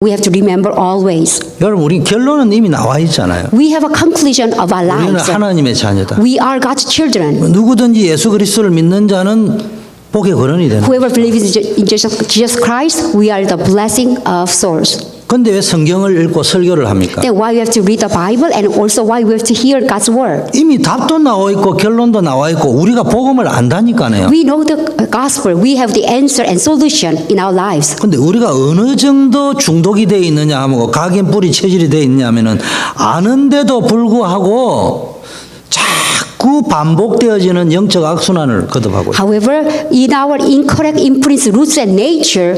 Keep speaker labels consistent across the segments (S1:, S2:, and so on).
S1: We have to remember always.
S2: 여러분, 우리 결론은 이미 나와 있잖아요.
S1: We have a conclusion of our
S2: 우리는
S1: lives.
S2: 하나님의 자녀다.
S1: We are God's children.
S2: 누구든지 예수 그리스도를 믿는 자는 복의 근원이 되는.
S1: Whoever believes in Jesus Christ, we are the blessing of souls.
S2: 근데 왜 성경을 읽고 설교를 합니까?
S1: Then why we have to read the Bible and also why we have to hear God's word.
S2: 이미 답도 나와 있고 결론도 나와 있고 우리가 복음을 안다니까요.
S1: We know the gospel. We have the answer and solution in our lives.
S2: 근데 우리가 어느 정도 중독이 되어 있느냐 하면 각인 뿌리 체질이 되어 있느냐 하면은 아는데도 불구하고 자꾸 반복되어지는 영적 악순환을 거듭하고 있어요.
S1: However, in our incorrect imprints, roots, and nature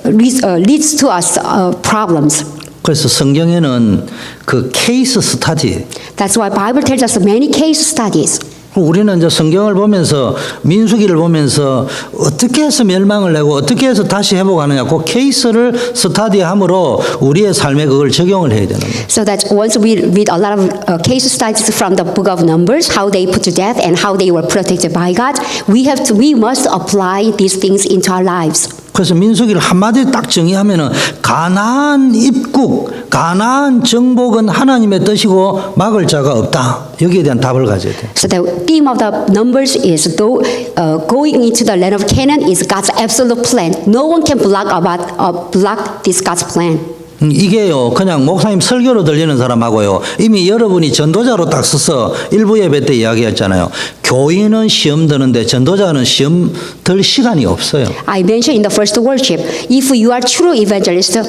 S1: leads to us problems.
S2: 그래서 성경에는 그 케이스 스타디.
S1: That's why Bible tells us many case studies.
S2: 우리는 이제 성경을 보면서 민수기를 보면서 어떻게 해서 멸망을 내고 어떻게 해서 다시 회복하느냐 그 케이스를 스타디함으로 우리의 삶에 그걸 적용을 해야 되는 거예요.
S1: So that once we read a lot of case studies from the book of Numbers, how they put to death and how they were protected by God, we must apply these things into our lives.
S2: 그래서 민수기를 한마디로 딱 정의하면은 가나안 입국, 가나안 정복은 하나님의 뜻이고 막을 자가 없다. 여기에 대한 답을 가져야 돼.
S1: So the theme of the Numbers is going into the land of Canaan is God's absolute plan. No one can block this God's plan.
S2: 이게요 그냥 목사님 설교로 들리는 사람하고요 이미 여러분이 전도자로 딱 서서 일부 예배 때 이야기했잖아요. 교인은 시험 드는데 전도자는 시험 들 시간이 없어요.
S1: I mentioned in the first worship, if you are true evangelist,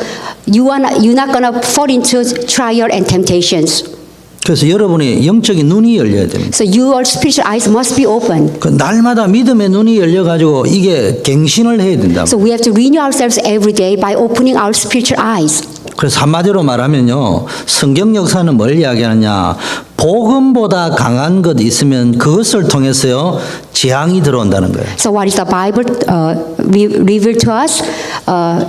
S1: you're not gonna fall into trial and temptations.
S2: 그래서 여러분이 영적인 눈이 열려야 됩니다.
S1: So your spiritual eyes must be open.
S2: 그 날마다 믿음의 눈이 열려가지고 이게 갱신을 해야 된다.
S1: So we have to renew ourselves every day by opening our spiritual eyes.
S2: 그래서 한마디로 말하면요 성경 역사는 뭘 이야기하느냐 복음보다 강한 것 있으면 그것을 통해서요 재앙이 들어온다는 거예요.
S1: So what is the Bible reveal to us?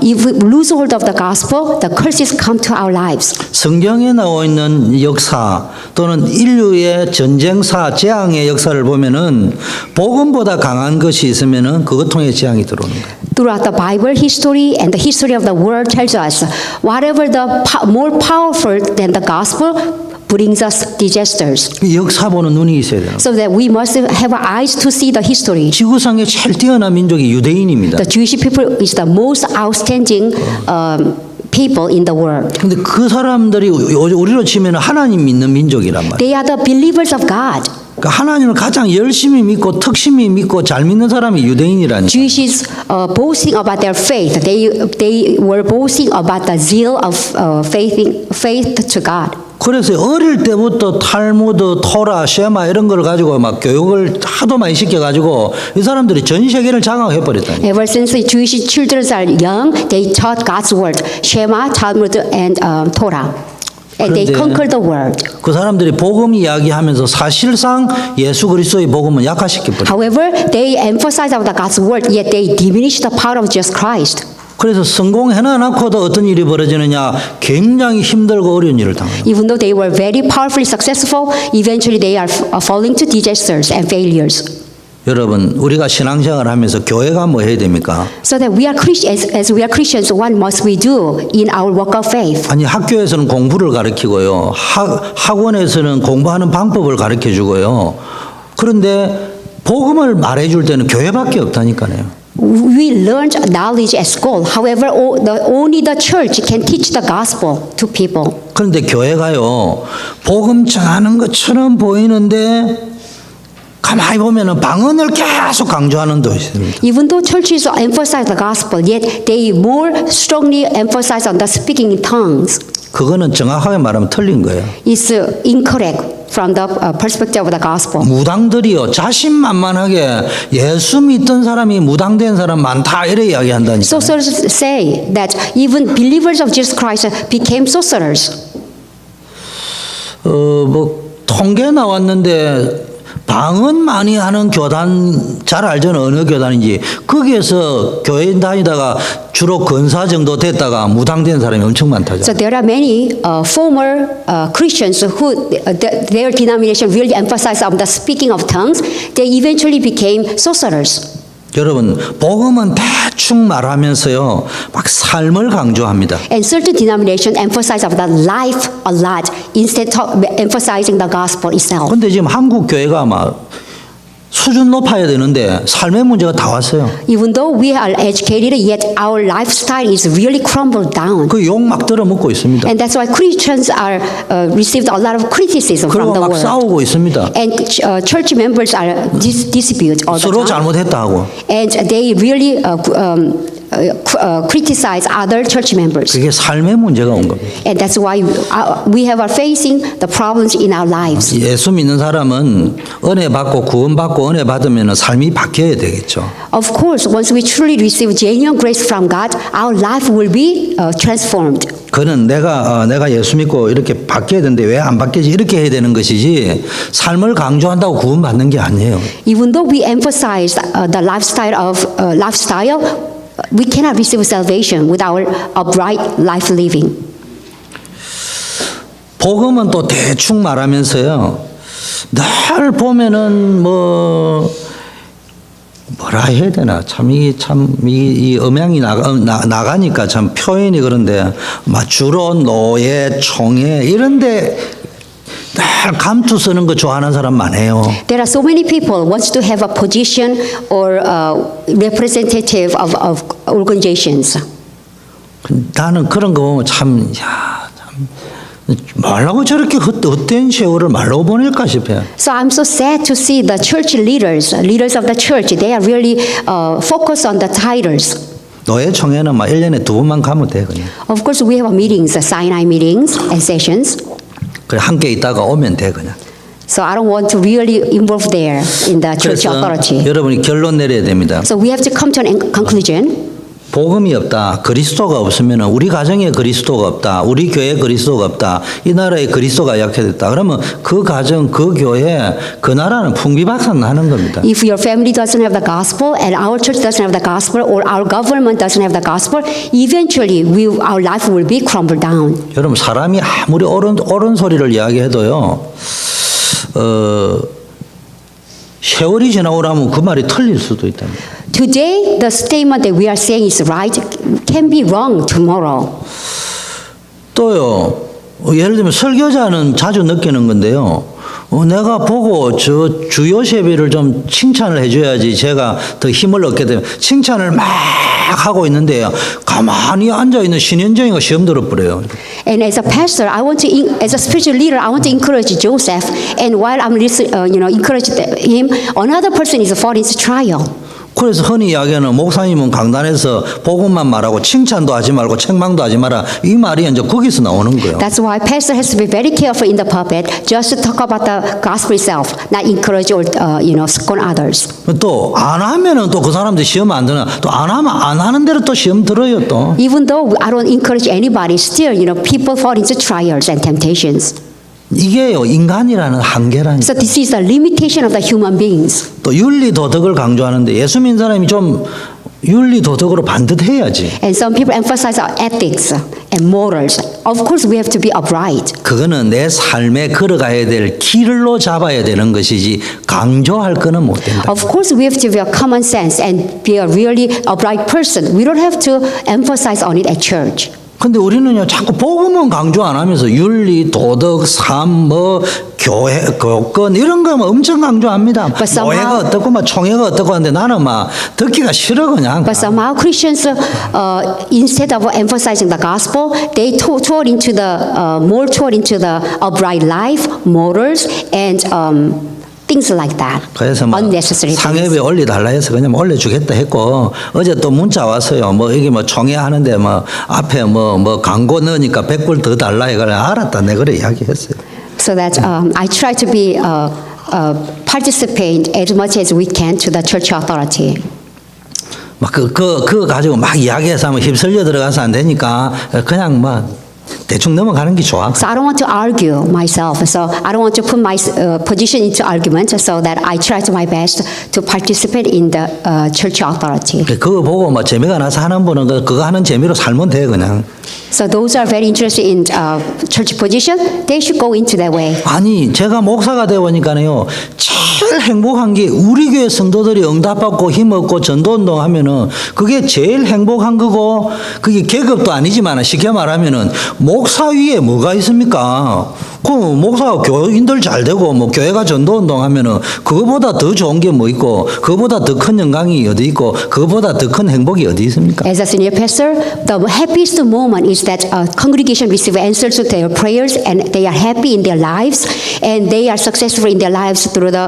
S1: If we lose hold of the gospel, the curses come to our lives.
S2: 성경에 나와 있는 역사 또는 인류의 전쟁사 재앙의 역사를 보면은 복음보다 강한 것이 있으면은 그것 통해 재앙이 들어오는 거예요.
S1: Throughout the Bible history and the history of the world tells us whatever the more powerful than the gospel brings us disasters.
S2: 역사 보는 눈이 있어야 돼요.
S1: So that we must have eyes to see the history.
S2: 지구상에 제일 뛰어난 민족이 유대인입니다.
S1: The Jewish people is the most outstanding people in the world.
S2: 근데 그 사람들이 우리로 치면 하나님 믿는 민족이란 말이에요.
S1: They are the believers of God.
S2: 그러니까 하나님을 가장 열심히 믿고 특심히 믿고 잘 믿는 사람이 유대인이라니까.
S1: Jews is boasting about their faith. They were boasting about the zeal of faith to God.
S2: 그래서 어릴 때부터 탈무드, 토라, 쉐마 이런 걸 가지고 막 교육을 하도 많이 시켜가지고 이 사람들이 전 세계를 장악해 버렸다니.
S1: Ever since the Jewish children are young, they taught God's word, Shema, Talmud, and Torah. And they conquered the world.
S2: 그 사람들이 복음 이야기하면서 사실상 예수 그리스도의 복음은 약화시켜 버려.
S1: However, they emphasize about God's word, yet they diminish the power of Jesus Christ.
S2: 그래서 성공해놔놓고도 어떤 일이 벌어지느냐 굉장히 힘들고 어려운 일을 당해요.
S1: Even though they were very powerfully successful, eventually they are falling to disasters and failures.
S2: 여러분 우리가 신앙생활을 하면서 교회가 뭐 해야 됩니까?
S1: So that we are Christians, as we are Christians, what must we do in our walk of faith?
S2: 아니 학교에서는 공부를 가르치고요. 학원에서는 공부하는 방법을 가르쳐주고요. 그런데 복음을 말해줄 때는 교회밖에 없다니까요.
S1: We learned knowledge at school. However, only the church can teach the gospel to people.
S2: 그런데 교회가요. 복음 전하는 것처럼 보이는데 가만히 보면은 방언을 계속 강조하는 도 있습니다.
S1: Even though churches emphasize the gospel, yet they more strongly emphasize on the speaking in tongues.
S2: 그거는 정확하게 말하면 틀린 거예요.
S1: It's incorrect from the perspective of the gospel.
S2: 무당들이요 자신만만하게 예수 믿던 사람이 무당된 사람 많다 이래 이야기한다니까.
S1: Sorcerers say that even believers of Jesus Christ became sorcerers.
S2: 뭐 통계 나왔는데 방언 많이 하는 교단 잘 알잖아요. 어느 교단인지. 거기에서 교회 다니다가 주로 권사 정도 됐다가 무당된 사람이 엄청 많다죠.
S1: So there are many former Christians who their denomination really emphasized on the speaking of tongues. They eventually became sorcerers.
S2: 여러분, 복음은 대충 말하면서요, 막 삶을 강조합니다.
S1: And certain denominations emphasize of the life a lot instead of emphasizing the gospel itself.
S2: 근데 지금 한국 교회가 막 수준 높아야 되는데 삶의 문제가 다 왔어요.
S1: Even though we are educated, yet our lifestyle is really crumbled down.
S2: 그 욕 막 들어먹고 있습니다.
S1: And that's why Christians are received a lot of criticism from
S2: 그리고
S1: the
S2: 막
S1: world.
S2: 싸우고 있습니다.
S1: And church members are dispute all the
S2: 서로
S1: time.
S2: 잘못했다 하고.
S1: And they really criticize other church members.
S2: 그게 삶의 문제가 온 겁니다.
S1: And that's why we are facing the problems in our lives.
S2: 예수 믿는 사람은 은혜 받고 구원 받고 은혜 받으면 삶이 바뀌어야 되겠죠.
S1: Of course, once we truly receive genuine grace from God, our life will be transformed.
S2: 그는 내가 예수 믿고 이렇게 바뀌어야 되는데 왜 안 바뀌지 이렇게 해야 되는 것이지 삶을 강조한다고 구원 받는 게 아니에요.
S1: Even though we emphasize the lifestyle, we cannot receive salvation without upright life living. 복음은
S2: 또 대충 말하면서요. 늘 보면은 뭐라 해야 되나 이 음향이 나가니까 참 표현이 그런데 막 주로 노예 총회 이런데 늘 감투 쓰는 거 좋아하는 사람 많아요.
S1: There are so many people wants to have a position or representative of organizations.
S2: 나는 그런 거 보면 참 말라고 저렇게 헛된 세월을 말로 보낼까 싶어요.
S1: So I'm so sad to see the church leaders of the church. They are really focused on the titles.
S2: 노예 총회는 막 1년에 2번만 가면 돼 그냥.
S1: Of course, we have meetings, Sinai meetings and sessions.
S2: 그래 함께 있다가 오면 돼 그냥.
S1: So I don't want to really involve there in the church
S2: 그래서
S1: authority.
S2: 여러분이 결론 내려야 됩니다.
S1: So we have to come to a conclusion.
S2: 복음이 없다. 그리스도가 없으면 우리 가정에 그리스도가 없다. 우리 교회에 그리스도가 없다. 이 나라에 그리스도가 약해졌다. 그러면 그 가정, 그 교회, 그 나라는 풍비박산 나는 겁니다.
S1: If your family doesn't have the gospel and our church doesn't have the gospel or our government doesn't have the gospel, eventually our life will be crumbled down.
S2: 여러분 사람이 아무리 옳은 소리를 이야기해도요. 세월이 지나고 나면 그 말이 틀릴 수도 있답니다.
S1: Today, the statement that we are saying is right can be wrong tomorrow.
S2: 또요, 예를 들면 설교자는 자주 느끼는 건데요. 내가 보고 저 주요세비를 좀 칭찬을 해줘야지 제가 더 힘을 얻게 되면 칭찬을 막 하고 있는데요. 가만히 앉아있는 신현정이가 시험 들어버려요.
S1: And as a pastor, as a spiritual leader, I want to encourage Joseph. And while I'm encouraging him, another person is falling into trial.
S2: 그래서 흔히 이야기하는 목사님은 강단에서 복음만 말하고 칭찬도 하지 말고 책망도 하지 마라. 이 말이 이제 거기서 나오는 거예요.
S1: That's why pastor has to be very careful in the pulpit just to talk about the gospel itself, not encourage or scorn others.
S2: 또 안 하면은 또 그 사람들 시험 안 드나. 또 안 하면 안 하는 대로 또 시험 들어요 또.
S1: Even though I don't encourage anybody, still people fall into trials and temptations.
S2: 이게요 인간이라는 한계라니까.
S1: So this is the limitation of the human beings.
S2: 또 윤리 도덕을 강조하는데 예수 믿는 사람이 좀 윤리 도덕으로 반듯해야지.
S1: And some people emphasize our ethics and morals. Of course, we have to be upright.
S2: 그거는 내 삶에 걸어가야 될 길로 잡아야 되는 것이지 강조할 거는 못 된다.
S1: Of course, we have to be a common sense and be a really upright person. We don't have to emphasize on it at church.
S2: 근데 우리는요 자꾸 복음은 강조 안 하면서 윤리, 도덕, 삶, 교회, 교권 이런 거만 엄청 강조합니다. 노예가 어떻고 막 총회가 어떻고 하는데 나는 막 듣기가 싫어 그냥.
S1: But somehow Christians, instead of emphasizing the gospel, they toward into the upright life, morals, and things like that.
S2: 그래서 막
S1: unnecessary
S2: 상회에
S1: things.
S2: 올려달라 해서 그냥 올려주겠다 했고 어제 또 문자 왔어요. 이게 총회 하는데 앞에 광고 넣으니까 100불 더 달라 해가지고 알았다. 내가 그래 이야기했어요.
S1: So that I try to be participate as much as we can to the church authority.
S2: 그거 가지고 막 이야기해서 하면 휩쓸려 들어가서 안 되니까 그냥 대충 넘어가는 게 좋아.
S1: So I don't want to argue myself. So I don't want to put my position into argument. So that I try to my best to participate in the church authority.
S2: 그거 보고 재미가 나서 하는 분은 그거 하는 재미로 살면 돼 그냥.
S1: So those are very interested in church position. They should go into that way.
S2: 아니 제가 목사가 되어 보니까요 제일 행복한 게 우리 교회 성도들이 응답받고 힘없고 전도운동 하면은 그게 제일 행복한 거고 그게 계급도 아니지만 쉽게 말하면은 목사 위에 뭐가 있습니까? 그 목사가 교인들 잘 되고 뭐 교회가 전도운동 하면은 그거보다 더 좋은 게 뭐 있고 그거보다 더 큰 영광이 어디 있고 그거보다 더 큰 행복이 어디 있습니까?
S1: As a senior pastor, the happiest moment is that a congregation receive answers to their prayers and they are happy in their lives and they are successful in their lives through the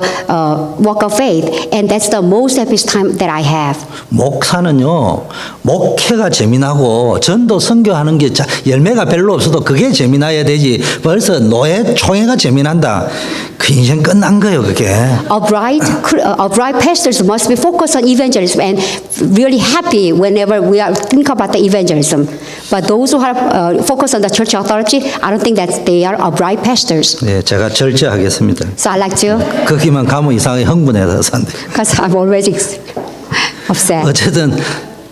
S1: walk of faith. And that's the most happiest time that I have.
S2: 목사는요, 목회가 재미나고 전도 선교하는 게 열매가 별로 없어도 그게 재미나야 되지. 벌써 노예 총회가 재미난다. 그 인생 끝난 거예요, 그게.
S1: Upright pastors must be focused on evangelism and really happy whenever we are think about the evangelism. But those who are focused on the church authority, I don't think that they are upright pastors.
S2: 네, 제가 절제하겠습니다.
S1: So I like to,
S2: 거기만 가면 이상하게 흥분해서 산대.
S1: because I'm always upset.
S2: 어쨌든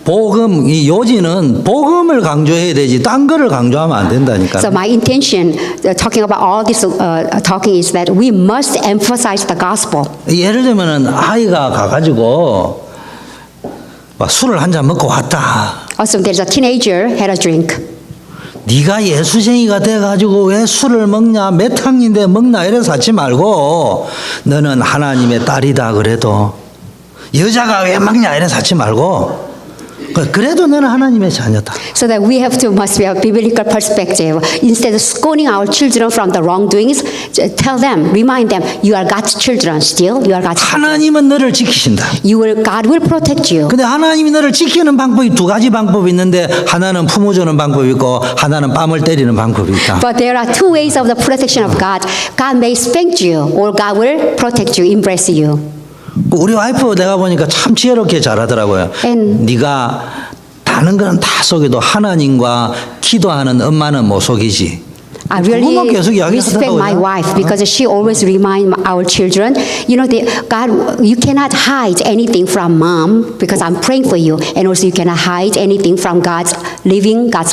S2: 복음 이 요지는 복음을 강조해야 되지 딴 거를 강조하면 안 된다니까.
S1: So my intention, talking about all this talking, is that we must emphasize the gospel.
S2: 예를 들면은 아이가 가가지고 막 술을 한 잔 먹고 왔다.
S1: Also, there's a teenager had a drink.
S2: 네가 예수쟁이가 돼가지고 왜 술을 먹냐 몇 학년인데 먹나 이래서 하지 말고 너는 하나님의 딸이다 그래도 여자가 왜 먹냐 이래서 하지 말고 그래도 너는 하나님의 자녀다.
S1: So that we must have a biblical perspective. Instead of scolding our children from the wrongdoings, tell them, remind them, you are God's children still. You are God's children.
S2: 하나님은 너를 지키신다.
S1: God will protect you.
S2: 근데 하나님이 너를 지키는 방법이 두 가지 방법이 있는데 하나는 품어주는 방법이 있고 하나는 뺨을 때리는 방법이 있다.
S1: But there are two ways of the protection of God. God may spank you, or God will protect you, embrace you.
S2: 우리 와이프 내가 보니까 참 지혜롭게 잘하더라고요. 네가 다른 거는 다 속여도 하나님과 기도하는 엄마는 못 속이지.
S1: I really respect my wife because she always reminds our children, you know, God, you cannot hide anything from mom because I'm praying for you, and also you cannot hide anything from God's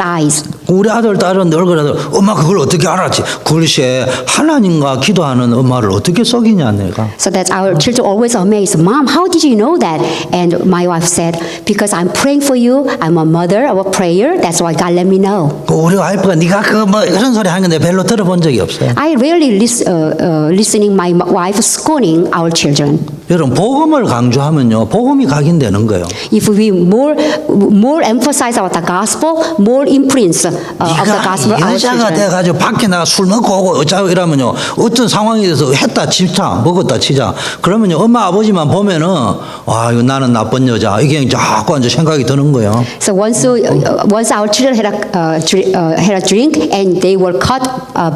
S1: eyes.
S2: 우리 아들 딸은 늘 그러더라고. 엄마 그걸 어떻게 알았지? 글쎄 하나님과 기도하는 엄마를 어떻게 속이냐 내가.
S1: So that our children always amazed, Mom, how did you know that? And my wife said, because I'm praying for you, I'm a mother of a prayer, that's why God let me know.
S2: 우리 와이프가 네가 그 뭐 그런 소리 하는 건 내가 별로 들어본 적이 없어요.
S1: I rarely listening my wife scolding our children.
S2: 여러분 복음을 강조하면요 복음이 각인되는 거예요.
S1: If we more emphasize about the gospel, more imprints of the gospel our
S2: 여자가
S1: children.
S2: 돼가지고 밖에 나가 술 먹고 오고 어쩌고 이러면요 어떤 상황이 돼서 했다 치자 먹었다 치자 그러면요 엄마 아버지만 보면은 와 이거 나는 나쁜 여자 이게 자꾸 이제 생각이 드는 거예요.
S1: So once our children had a drink and they were caught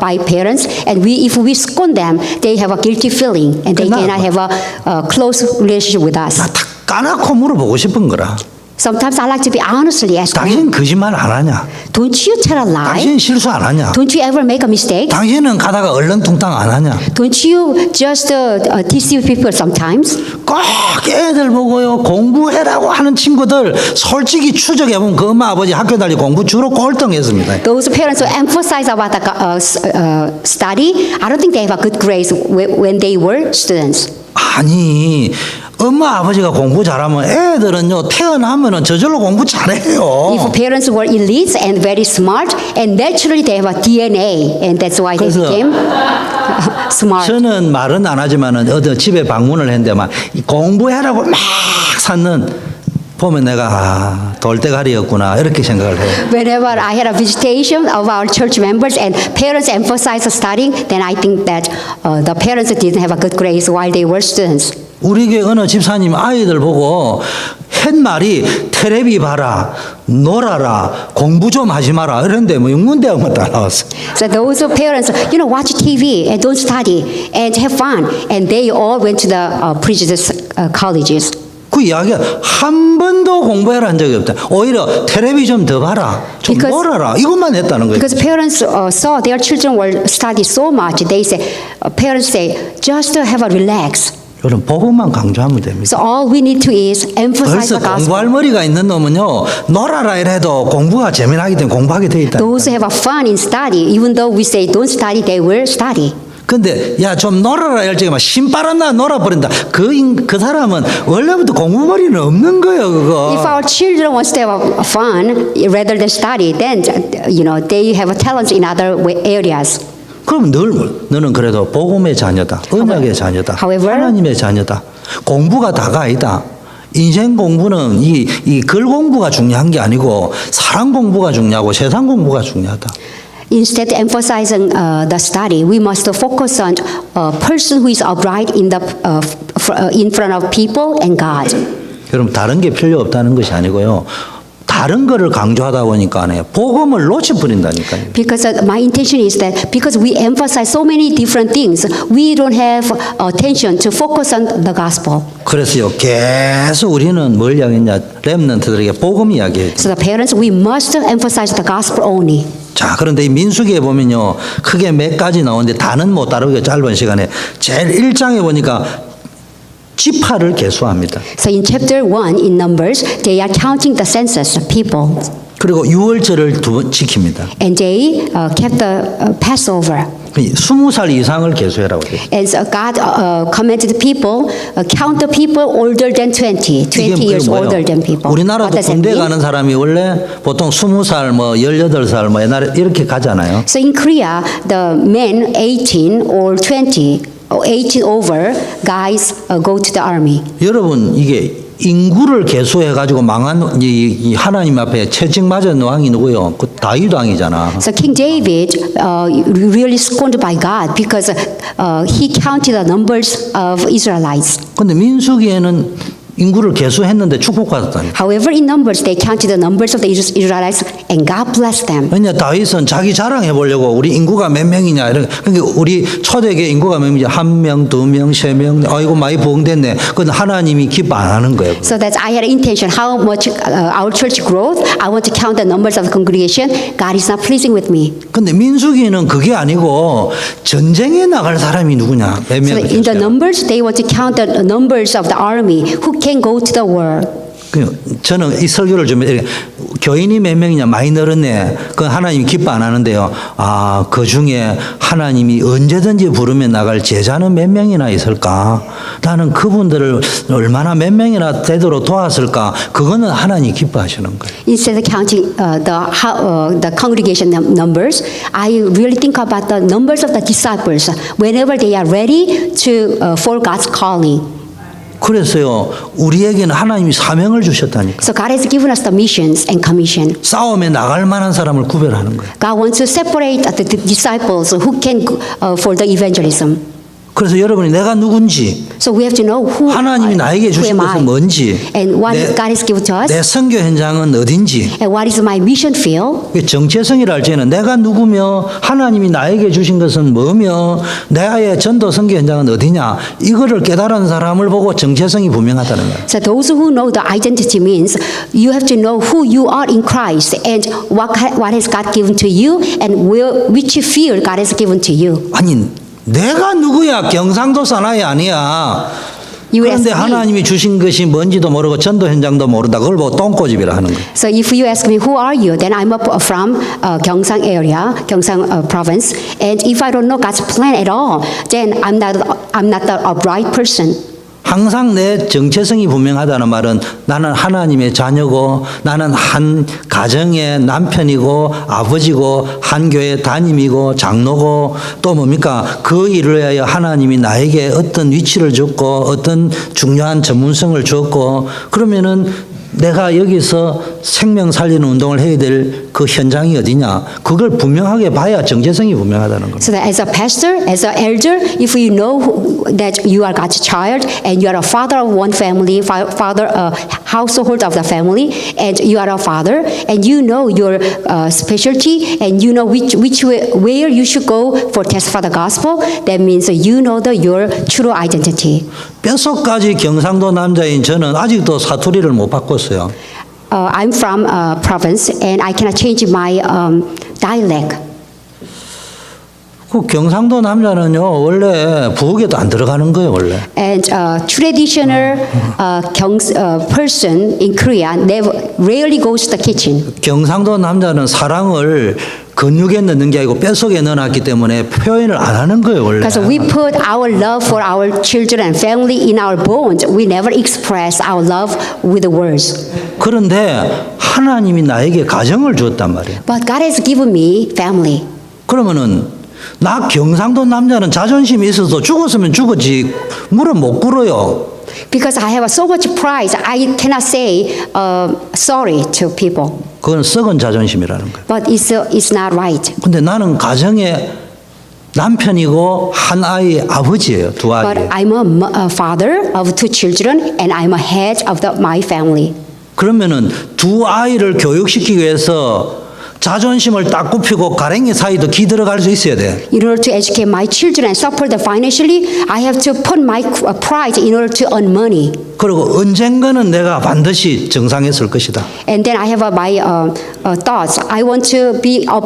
S1: by parents, and if we scorn them, they have a guilty feeling and they cannot have a close relationship with us.
S2: 다 까놓고 물어보고 싶은 거라.
S1: Sometimes I like to be honestly asked,
S2: 당신 거짓말 안 하냐?
S1: don't you tell a lie?
S2: 당신 실수 안 하냐?
S1: Don't you ever make a mistake?
S2: 당신은 가다가 얼렁뚱땅 안 하냐?
S1: Don't you just deceive people sometimes?
S2: 꼭 애들 보고요 공부해라고 하는 친구들 솔직히 추적해보면 그 엄마 아버지 학교 다니 공부 주로 꼴등했습니다.
S1: Those parents who emphasize about the study, I don't think they have a good grades when they were students.
S2: 아니 엄마 아버지가 공부 잘하면 애들은요 태어나면은 저절로 공부 잘해요.
S1: If parents were elites and very smart, and naturally they have a DNA, and that's why they became smart.
S2: 저는 말은 안 하지만은 어디 집에 방문을 했는데 막 공부해라고 막 샀는 보면 내가 돌대가리였구나 이렇게 생각을 해요.
S1: Whenever I had a visitation of our church members and parents emphasized studying, then I think that the parents didn't have a good grades while they were students.
S2: 우리 교회 어느 집사님 아이들 보고 한 말이 텔레비 봐라 놀아라 공부 좀 하지 마라 이런데 뭐 영문대학만 다 나왔어.
S1: So those parents, you know, watch TV and don't study and have fun, and they all went to the prestigious colleges.
S2: 그 이야기가 한 번도 공부해라 한 적이 없다. 오히려 텔레비 좀 더 봐라 좀 놀아라 이것만 했다는 거예요.
S1: Because parents saw their children were study so much, they say, parents say, just have a relax.
S2: 여러분 복음만 강조하면 됩니다.
S1: So all we need to is emphasize
S2: 벌써
S1: the gospel.
S2: 공부할 머리가 있는 놈은요 놀아라 이래도 공부가 재미나기 때문에 공부하게 돼 있다.
S1: Those who have a fun in study, even though we say don't study, they will study.
S2: 근데 야 좀 놀아라 할 적에 막 신바람 나 놀아버린다. 그 사람은 원래부터 공부머리는 없는 거예요 그거.
S1: If our children wants to have fun rather than study, then they have a talent in other areas.
S2: 그럼 너는 그래도 복음의 자녀다. 언약의 자녀다.
S1: However,
S2: 하나님의 자녀다. 공부가 다가 아니다. 인생 공부는 이 글 공부가 중요한 게 아니고 사람 공부가 중요하고 세상 공부가 중요하다.
S1: Instead of emphasizing the study, we must focus on a person who is upright in front of people and God.
S2: 여러분 다른 게 필요 없다는 것이 아니고요. 다른 거를 강조하다 보니까 복음을 놓쳐버린다니까요.
S1: Because my intention is that because we emphasize so many different things, we don't have attention to focus on the gospel.
S2: 그래서요 계속 우리는 뭘 이야기했냐 렘넌트들에게 복음 이야기해요.
S1: So the parents, we must emphasize the gospel only.
S2: 자, 그런데 이 민수기에 보면요 크게 몇 가지 나오는데 다는 못 다루게 짧은 시간에 제일 1장에 보니까 지파를 계수합니다.
S1: So in chapter 1 in Numbers, they are counting the census of people.
S2: 그리고 유월절을 지킵니다.
S1: And they kept the Passover.
S2: 20살 이상을 계수해라고 돼요.
S1: And so God commanded the people, count the people older than 20 years older than people.
S2: 우리나라도
S1: What does that
S2: 군대
S1: mean?
S2: 가는 사람이 원래 보통 20살, 18살 옛날에 이렇게 가잖아요.
S1: So in Korea, the men 18 or 20, or 18 over, guys go to the army.
S2: 여러분 이게 인구를 계수해가지고 망한 이 하나님 앞에 채찍 맞은 왕이 누구요? 그 다윗 왕이잖아.
S1: So King David really scorned by God because he counted the numbers of Israelites.
S2: 근데 민수기에는 인구를 계수했는데 축복받았다니.
S1: However, in Numbers, they counted the numbers of the Israelites and God blessed them.
S2: 왜냐 다윗은 자기 자랑해 보려고 우리 인구가 몇 명이냐 이런. 그러니까 우리 초대교회 인구가 몇 명이냐 1명, 2명, 3명. 아이고 많이 부흥됐네. 그건 하나님이 기뻐 안 하는 거예요.
S1: So that's I had an intention how much our church growth. I want to count the numbers of the congregation. God is not pleasing with me.
S2: 근데 민수기는 그게 아니고 전쟁에 나갈 사람이 누구냐 몇
S1: So
S2: 명.
S1: in the numbers, they want to count the numbers of the army who can go to the war.
S2: 저는 이 설교를 좀 이렇게 교인이 몇 명이냐 많이 늘었네. 그건 하나님이 기뻐 안 하는데요. 아, 그 중에 하나님이 언제든지 부르면 나갈 제자는 몇 명이나 있을까? 나는 그분들을 얼마나 몇 명이나 되도록 도왔을까? 그거는 하나님이 기뻐하시는 거예요.
S1: Instead of counting the congregation numbers, I really think about the numbers of the disciples whenever they are ready to for God's calling.
S2: 그래서요, 우리에게는 하나님이 사명을 주셨다니까.
S1: So God has given us the missions and commission.
S2: 싸움에 나갈 만한 사람을 구별하는 거예요.
S1: God wants to separate the disciples who can for the evangelism.
S2: 그래서 여러분이 내가 누군지,
S1: So we have to know who
S2: 하나님이 나에게
S1: who
S2: 주신
S1: am
S2: 것은
S1: I,
S2: 뭔지,
S1: and what God has given to us,
S2: 내 선교 현장은 어딘지,
S1: and what is my mission field.
S2: 정체성이라 할 때는 내가 누구며 하나님이 나에게 주신 것은 뭐며 나의 전도 선교 현장은 어디냐 이거를 깨달은 사람을 보고 정체성이 분명하다는 거예요.
S1: So those who know the identity means you have to know who you are in Christ and what has God given to you and which field God has given to you.
S2: 아니 내가 누구야 경상도 사나이 아니야.
S1: You ask
S2: 그런데
S1: me.
S2: 하나님이 주신 것이 뭔지도 모르고 전도 현장도 모른다. 그걸 보고 똥꼬집이라 하는 거예요.
S1: So if you ask me who are you, then I'm from Gyeongsang area, Gyeongsang province, and if I don't know God's plan at all, then I'm not the upright person.
S2: 항상 내 정체성이 분명하다는 말은 나는 하나님의 자녀고 나는 한 가정의 남편이고 아버지고 한 교회 담임이고 장로고 또 뭡니까 그 일을 위하여 하나님이 나에게 어떤 위치를 줬고 어떤 중요한 전문성을 줬고 그러면은 내가 여기서 생명 살리는 운동을 해야 될 그 현장이 어디냐 그걸 분명하게 봐야 정체성이 분명하다는 겁니다.
S1: So that as a pastor, as an elder, if you know that you are God's child and you are a father of one family, father household of the family, and you are a father, and you know your specialty, and you know where you should go for test for the gospel, that means you know your true identity.
S2: 뼛속까지 경상도 남자인 저는 아직도 사투리를 못 바꿨어요.
S1: I'm from a province, and I cannot change my dialect.
S2: 그 경상도 남자는요 원래 부엌에도 안 들어가는 거예요 원래.
S1: And traditional person in Korea rarely goes to the kitchen.
S2: 경상도 남자는 사랑을 근육에 넣는 게 아니고 뼛속에 넣어놨기 때문에 표현을 안 하는 거예요 원래.
S1: Because we put our love for our children and family in our bones. We never express our love with the words.
S2: 그런데 하나님이 나에게 가정을 주었단 말이에요.
S1: But God has given me family.
S2: 그러면은 나 경상도 남자는 자존심이 있어서 죽었으면 죽었지 무릎 못 꿇어요.
S1: Because I have so much pride, I cannot say sorry to people.
S2: 그건 썩은 자존심이라는 거예요.
S1: But it's not right.
S2: 근데 나는 가정의 남편이고 한 아이의 아버지예요. 두
S1: But
S2: 아이예요.
S1: I'm a father of two children and I'm a head of my family.
S2: 그러면은 두 아이를 교육시키기 위해서 자존심을 딱 굽히고 가랭이 사이도 기 들어갈 수 있어야 돼.
S1: In order to educate my children and support them financially, I have to put my pride in order to earn money.
S2: 그리고 언젠가는 내가 반드시 정상에 설 것이다.
S1: And then I have my thoughts. I want to be a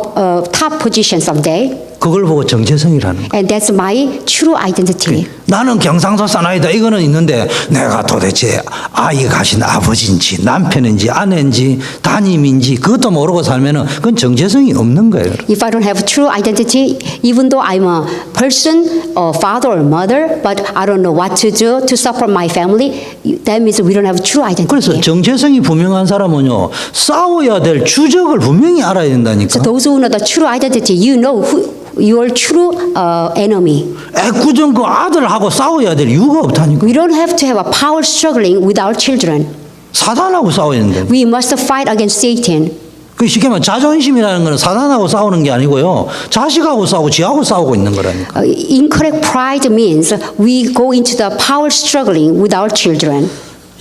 S1: top position someday.
S2: 그걸 보고 정체성이라는 거야.
S1: And that's my true identity.
S2: 나는 경상도 사나이다 이거는 있는데 내가 도대체 아이 가신 아버지인지 남편인지 아내인지 담임인지 그것도 모르고 살면은 그건 정체성이 없는 거예요.
S1: If I don't have true identity, even though I'm a person, a father or mother, but I don't know what to do to support my family, that means we don't have true
S2: 그래서
S1: identity.
S2: 정체성이 분명한 사람은요 싸워야 될 주적을 분명히 알아야 된다니까.
S1: So those who know the true identity, you know who your true enemy.
S2: 애꿎은 그 아들하고 싸워야 될 이유가 없다니까.
S1: We don't have to have a power struggling with our children.
S2: 사단하고 싸워야 된다.
S1: We must fight against Satan.
S2: 그 쉽게 말하면 자존심이라는 거는 사단하고 싸우는 게 아니고요. 자식하고 싸우고 지하고 싸우고 있는 거라니까.
S1: Incorrect pride means we go into the power struggling with our children.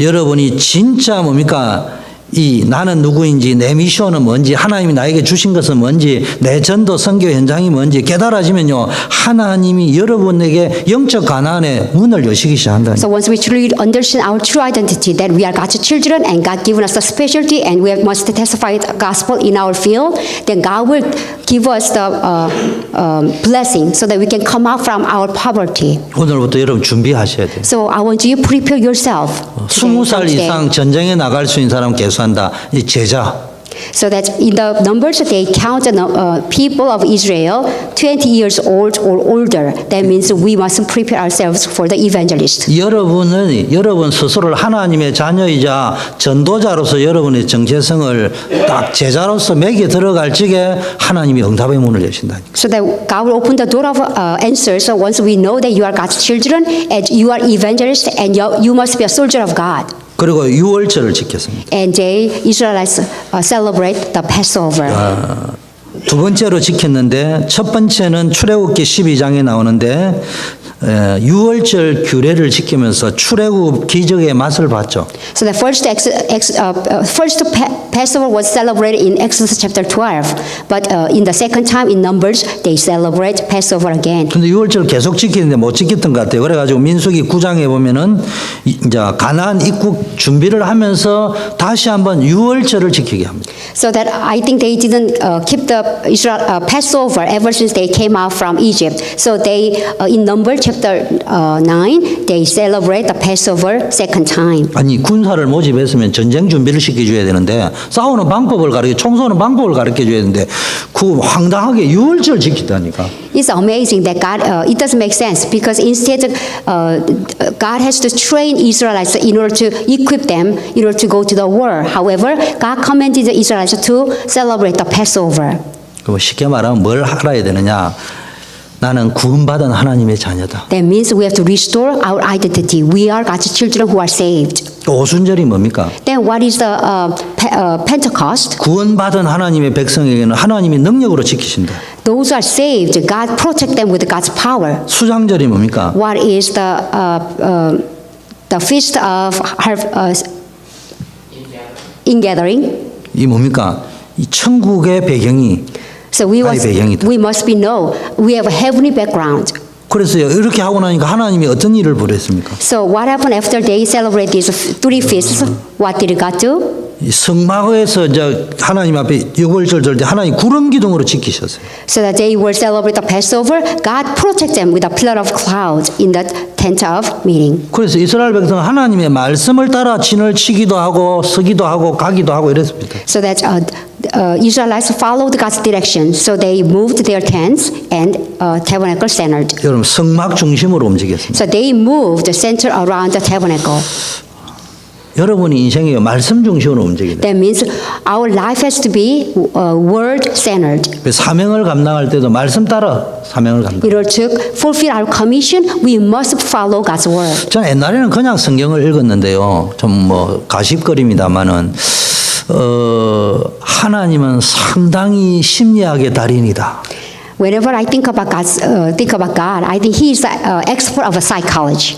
S2: 여러분이 진짜 뭡니까? 이 나는 누구인지 내 미션은 뭔지 하나님이 나에게 주신 것은 뭔지 내 전도 선교 현장이 뭔지 깨달아지면요 하나님이 여러분에게 영적 가난의 문을 여시기 시작한다.
S1: So once we truly understand our true identity, that we are God's children and God given us a specialty and we must testify the gospel in our field, then God will give us the blessing so that we can come out from our poverty.
S2: 오늘부터 여러분 준비하셔야 돼요.
S1: So I want you to prepare yourself. today,
S2: 20살
S1: from today.
S2: 이상 전쟁에 나갈 수 있는 사람 계수한다. 이 제자.
S1: So that in the numbers they count the people of Israel 20 years old or older. That means we must prepare ourselves for the evangelist.
S2: 여러분 스스로를 하나님의 자녀이자 전도자로서 여러분의 정체성을 딱 제자로서 맥에 들어갈 적에 하나님이 응답의 문을 여신다.
S1: So that God will open the door of answers. So once we know that you are God's children and you are evangelist and you must be a soldier of God.
S2: 그리고 유월절을 지켰습니다.
S1: And they Israelites celebrate the Passover.
S2: 두 번째로 지켰는데 첫 번째는 출애굽기 12장에 나오는데 유월절 규례를 지키면서 출애굽 기적의 맛을 봤죠.
S1: So the first Passover was celebrated in Exodus chapter 12, but in the second time in Numbers they celebrate Passover again.
S2: 근데 유월절 계속 지키는데 못 지켰던 것 같아요. 그래가지고 민수기 9장에 보면은 이제 가나안 입국 준비를 하면서 다시 한번 유월절을 지키게 합니다.
S1: So that I think they didn't keep the Israel Passover ever since they came out from Egypt. So they in Numbers chapter 9 they celebrate the Passover second time.
S2: 아니 군사를 모집했으면 전쟁 준비를 시켜줘야 되는데 싸우는 방법을 총 쏘는 방법을 가르쳐줘야 되는데 그 황당하게 유월절 지키다니까.
S1: It's amazing that God. It doesn't make sense because instead God has to train Israelites in order to equip them in order to go to the war. However, God commanded the Israelites to celebrate the Passover.
S2: 그럼 쉽게 말하면 뭘 알아야 되느냐? 나는 구원받은 하나님의 자녀다.
S1: That means we have to restore our identity. We are God's children who are saved.
S2: 오순절이 뭡니까?
S1: Then what is the Pentecost?
S2: 구원받은 하나님의 백성에게는 하나님이 능력으로 지키신다.
S1: Those who are saved, God protect them with God's power.
S2: 수장절이 뭡니까?
S1: What is the feast of ingathering?
S2: 이 뭡니까? 이 천국의 배경이
S1: So we must be know we have a heavenly background.
S2: 그래서 이렇게 하고 나니까 하나님이 어떤 일을 벌였습니까?
S1: So what happened after they celebrate these three feasts? What did God do?
S2: 이 성막에서 이제 하나님 앞에 유월절 때 하나님 구름 기둥으로 지키셨어요.
S1: So that they will celebrate the Passover, God protect them with a pillar of cloud in the tent of meeting.
S2: 그래서 이스라엘 백성은 하나님의 말씀을 따라 진을 치기도 하고 서기도 하고 가기도 하고 이랬습니다.
S1: So that Israelites followed God's direction, so they moved their tents and tabernacle centered.
S2: 여러분 성막 중심으로 움직였습니다.
S1: So they moved center around the tabernacle.
S2: 여러분이 인생이 말씀 중심으로 움직이다.
S1: That means our life has to be word centered.
S2: 사명을 감당할 때도 말씀 따라 사명을 감당.
S1: In order to fulfill our commission, we must follow God's word.
S2: 저는 옛날에는 그냥 성경을 읽었는데요. 좀 뭐 가십거립니다만은 하나님은 상당히 심리학의 달인이다.
S1: Whenever I think about God, I think He is an expert of psychology.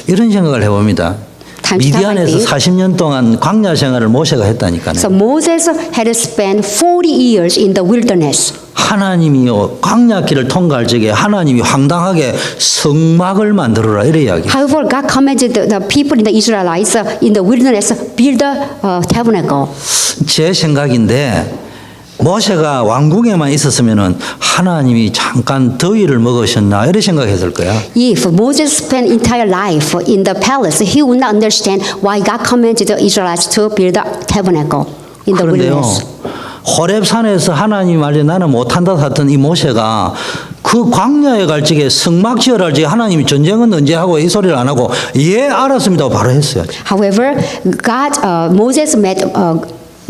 S2: 이런 생각을 해봅니다. 미디안에서 40년 동안 광야 생활을 모세가 했다니까요.
S1: So Moses had to spend 40 years in the wilderness.
S2: 하나님이요 광야길을 통과할 적에 하나님이 황당하게 성막을 만들어라 이래 이야기.
S1: However, God commanded the people in the Israelites in the wilderness build a tabernacle.
S2: 제 생각인데 모세가 왕궁에만 있었으면은 하나님이 잠깐 더위를 먹으셨나 이런 생각했을 거야.
S1: If Moses spent entire life in the palace, he would not understand why God commanded the Israelites to build a tabernacle in the
S2: 그런데요.
S1: wilderness.
S2: 호렙산에서 하나님이 말해 나는 못한다 했던 이 모세가 그 광야에 갈 적에 성막 지어라 할 적에 하나님이 전쟁은 언제 하고 이 소리를 안 하고 예 알았습니다 바로 했어요.
S1: However, Moses met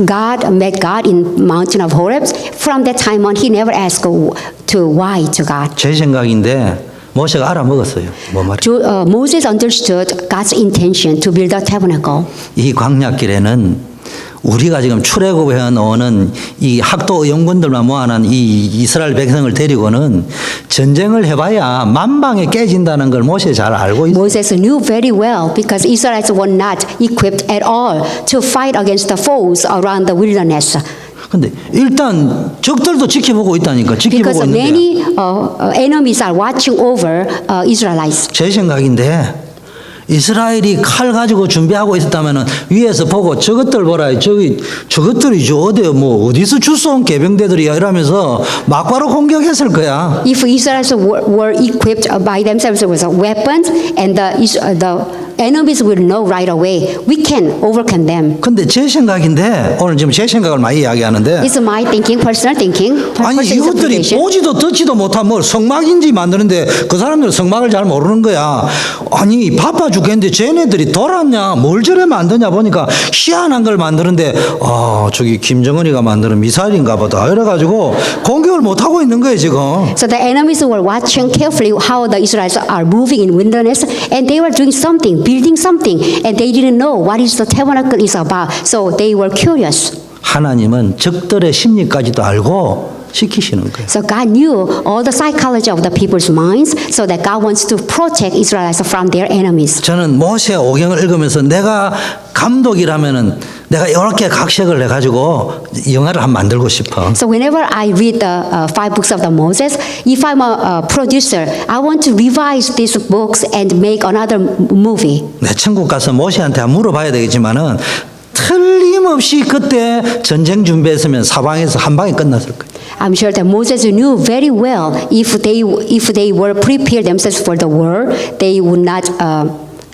S1: God in mountain of Horeb. From that time on, he never asked why to God.
S2: 제 생각인데 모세가 알아먹었어요. 뭐 말이야.
S1: Moses understood God's intention to build a tabernacle.
S2: 이 광야길에는 우리가 지금 출애굽해 놓은 이 학도 연구원들만 모아놓은 이 이스라엘 백성을 데리고는 전쟁을 해봐야 만방에 깨진다는 걸 모세 잘 알고 있어요.
S1: Moses knew very well because Israelites were not equipped at all to fight against the foes around the wilderness.
S2: 근데 일단 적들도 지켜보고 있다니까 지켜보고
S1: Because
S2: 있는데
S1: many enemies are watching over Israelites.
S2: 제 생각인데 이스라엘이 칼 가지고 준비하고 있었다면은 위에서 보고 저것들 보라 저것들이 어디서 주워온 개병대들이야 이러면서 막바로 공격했을 거야.
S1: If Israelites were equipped by themselves with weapons, and the enemies will know right away, we can overcome them.
S2: 근데 제 생각인데 오늘 지금 제 생각을 많이 이야기하는데
S1: It's my thinking, personal thinking,
S2: 아니
S1: personal
S2: 이것들이
S1: interpretation.
S2: 보지도 듣지도 못한 뭘 성막인지 만드는데 그 사람들은 성막을 잘 모르는 거야. 아니 바빠 죽겠는데 쟤네들이 돌았냐 뭘 저래 만드냐 보니까 희한한 걸 만드는데 저기 김정은이가 만드는 미사일인가 보다 이래가지고 공격을 못하고 있는 거예요 지금.
S1: So the enemies were watching carefully how the Israelites are moving in wilderness, and they were doing something, building something, and they didn't know what is the tabernacle is about. So they were curious.
S2: 하나님은 적들의 심리까지도 알고 시키시는 거예요.
S1: So God knew all the psychology of the people's minds, so that God wants to protect Israelites from their enemies.
S2: 저는 모세 오경을 읽으면서 내가 감독이라면은 내가 이렇게 각색을 해가지고 영화를 한 만들고 싶어.
S1: So whenever I read the 5 books of the Moses, if I'm a producer, I want to revise these books and make another movie.
S2: 내 천국 가서 모세한테 물어봐야 되겠지만은 틀림없이 그때 전쟁 준비했으면 사방에서 한 방에 끝났을 거예요.
S1: I'm sure that Moses knew very well if they were prepared themselves for the war, they would not,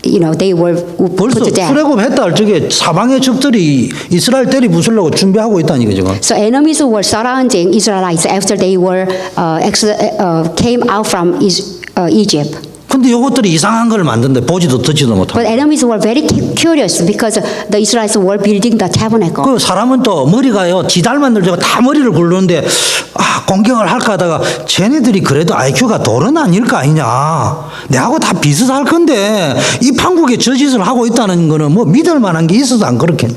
S1: they were
S2: 벌써
S1: put to death.
S2: 출애굽했다 할 적에 사방의 적들이 이스라엘 때리 부수려고 준비하고 있다니까 지금.
S1: So enemies were surrounding Israelites after they were came out from Egypt.
S2: 근데 이것들이 이상한 걸 만드는데 보지도 듣지도 못하고.
S1: But enemies were very curious because the Israelites were building the tabernacle.
S2: 그 사람은 또 머리가요 지달 만들자고 다 머리를 굴르는데 공격을 할까 하다가 쟤네들이 그래도 IQ가 돌은 아닐 거 아니냐. 내하고 다 비슷할 건데 이 판국에 저 짓을 하고 있다는 거는 뭐 믿을 만한 게 있어도 안 그렇겠냐.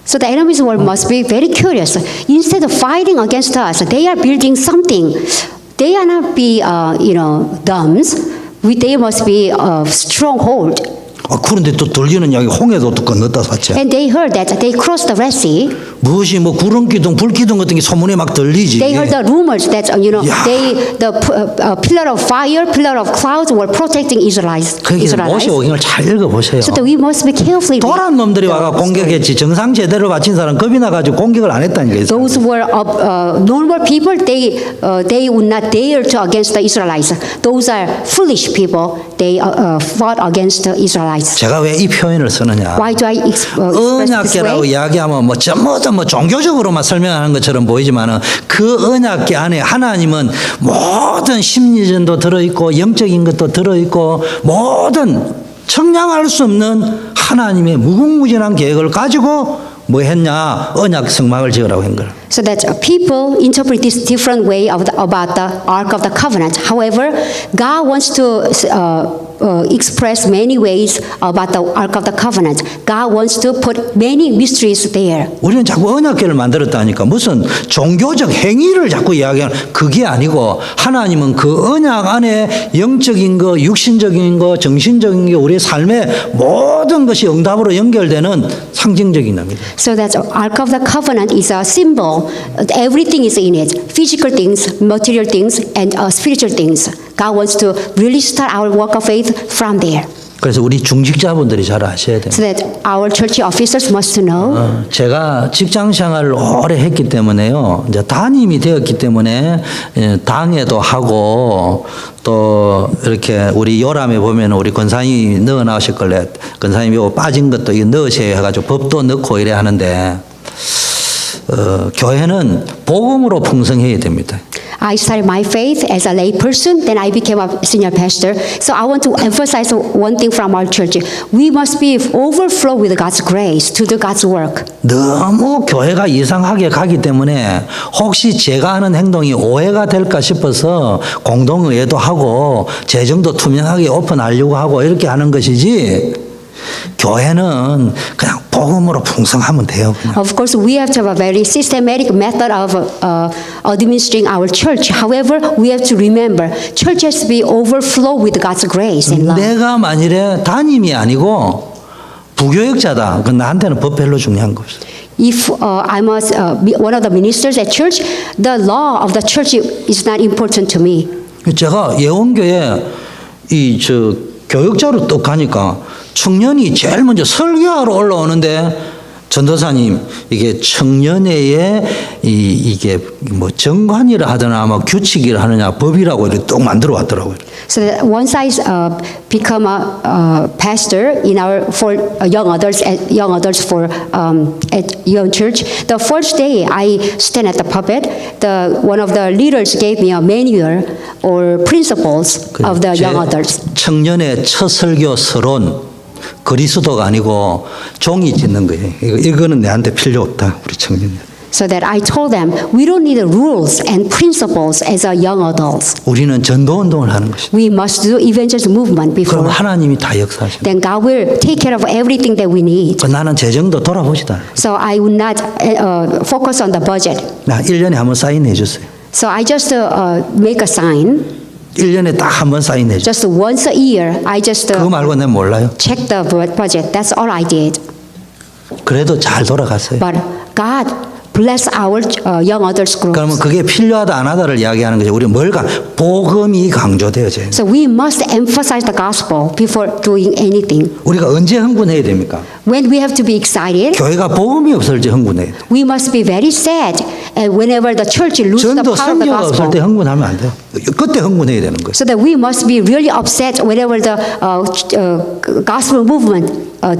S1: So the enemies must be very curious. Instead of fighting against us, they are building something. They are not be dumbs. They must be a stronghold.
S2: 그런데 또 들리는 이야기 홍해도 또 건넜다 샀지.
S1: And they heard that they crossed the Red Sea.
S2: 무엇이 뭐 구름 기둥, 불 기둥 같은 게 소문에 막 들리지.
S1: They heard the rumors that the pillar of fire, pillar of clouds were protecting Israelites.
S2: 그러니까 모세 오경을 잘 읽어보세요.
S1: So that we must be carefully.
S2: 도란 놈들이 와가 공격했지. 정상 제대로 바친 사람 겁이 나가지고 공격을 안 했다니까.
S1: Those were normal people. They would not dare to against the Israelites. Those are foolish people. They fought against the Israelites. Israelites.
S2: 제가 왜 이 표현을 쓰느냐?
S1: Why do I express this
S2: 언약궤라고
S1: way?
S2: 이야기하면 뭐 종교적으로만 설명하는 것처럼 보이지만은 그 언약궤 안에 하나님은 모든 심리전도 들어있고 영적인 것도 들어있고 모든 청량할 수 없는 하나님의 무궁무진한 계획을 가지고 뭐 했냐? 언약 성막을 지으라고 한 거예요.
S1: So that people interpret this different way about the Ark of the Covenant. However, God wants to express many ways about the Ark of the Covenant. God wants to put many mysteries there.
S2: 우리는 자꾸 언약궤를 만들었다니까 무슨 종교적 행위를 자꾸 이야기하는 그게 아니고 하나님은 그 언약 안에 영적인 거, 육신적인 거, 정신적인 게 우리의 삶의 모든 것이 응답으로 연결되는 상징적인 겁니다.
S1: So that Ark of the Covenant is a symbol. Everything is in it. Physical things, material things, and spiritual things. God wants to really start our work of faith from there.
S2: 그래서 우리 중직자분들이 잘 아셔야 됩니다.
S1: So that our church officers must know.
S2: 제가 직장 생활을 오래 했기 때문에요. 이제 담임이 되었기 때문에 당회도 하고 또 이렇게 우리 요람에 보면 우리 권사님이 넣어 나오실 걸래. 권사님이 이거 빠진 것도 이거 넣으셔야 해가지고 법도 넣고 이래 하는데 교회는 복음으로 풍성해야 됩니다.
S1: I started my faith as a lay person, then I became a senior pastor. So I want to emphasize one thing from our church. We must be overflow with God's grace to do God's work.
S2: 너무 교회가 이상하게 가기 때문에 혹시 제가 하는 행동이 오해가 될까 싶어서 공동의회도 하고 재정도 투명하게 오픈하려고 하고 이렇게 하는 것이지 교회는 그냥 복음으로 풍성하면 돼요. 그냥.
S1: Of course, we have to have a very systematic method of administering our church. However, we have to remember, church has to be overflow with God's grace and love.
S2: 내가 만일에 담임이 아니고 부교역자다. 그건 나한테는 법 별로 중요한 거 없어요.
S1: If I'm one of the ministers at church, the law of the church is not important to me.
S2: 제가 예원교회 교역자로 또 가니까 청년이 제일 먼저 설교하러 올라오는데 전도사님 이게 청년회에 이게 뭐 정관이라 하더나 아마 규칙이라 하느냐 법이라고 이렇게 또 만들어 왔더라고요.
S1: So that once I become a pastor in our for young adults for at young church, the first day I stand at the pulpit, one of the leaders gave me a manual or principles of the young adults.
S2: 청년의 첫 설교 서론 그리스도가 아니고 종이 짓는 거예요. 이거는 내한테 필요 없다. 우리 청년들.
S1: So that I told them we don't need rules and principles as a young adults.
S2: 우리는 전도 운동을 하는 것이다.
S1: We must do evangelism movement
S2: 그럼
S1: before.
S2: 하나님이 다 역사하신다.
S1: Then God will take care of everything that we need.
S2: 나는 재정도 돌아보시다.
S1: So I would not focus on the budget.
S2: 나 1년에 한 번 사인해 주세요.
S1: So I just make a sign.
S2: 1년에 딱 한 번 사인해 주세요.
S1: Just once a year, I just
S2: 그거 말고 내가 몰라요.
S1: check the budget. That's all I did.
S2: 그래도 잘 돌아갔어요.
S1: But God bless our young adults group.
S2: 그러면 그게 필요하다 안 하다를 이야기하는 거죠. 우리 뭘까? 복음이 강조되어져요.
S1: So we must emphasize the gospel before doing anything.
S2: 우리가 언제 흥분해야 됩니까?
S1: When we have to be excited,
S2: 교회가 복음이 없을 때 흥분해야 돼.
S1: we must be very sad. And whenever the church loses the
S2: 전도
S1: power of the
S2: 성교가 없을 때
S1: gospel,
S2: 흥분하면 안 돼요. 그때 흥분해야 되는 거예요.
S1: so that we must be really upset whenever the gospel movement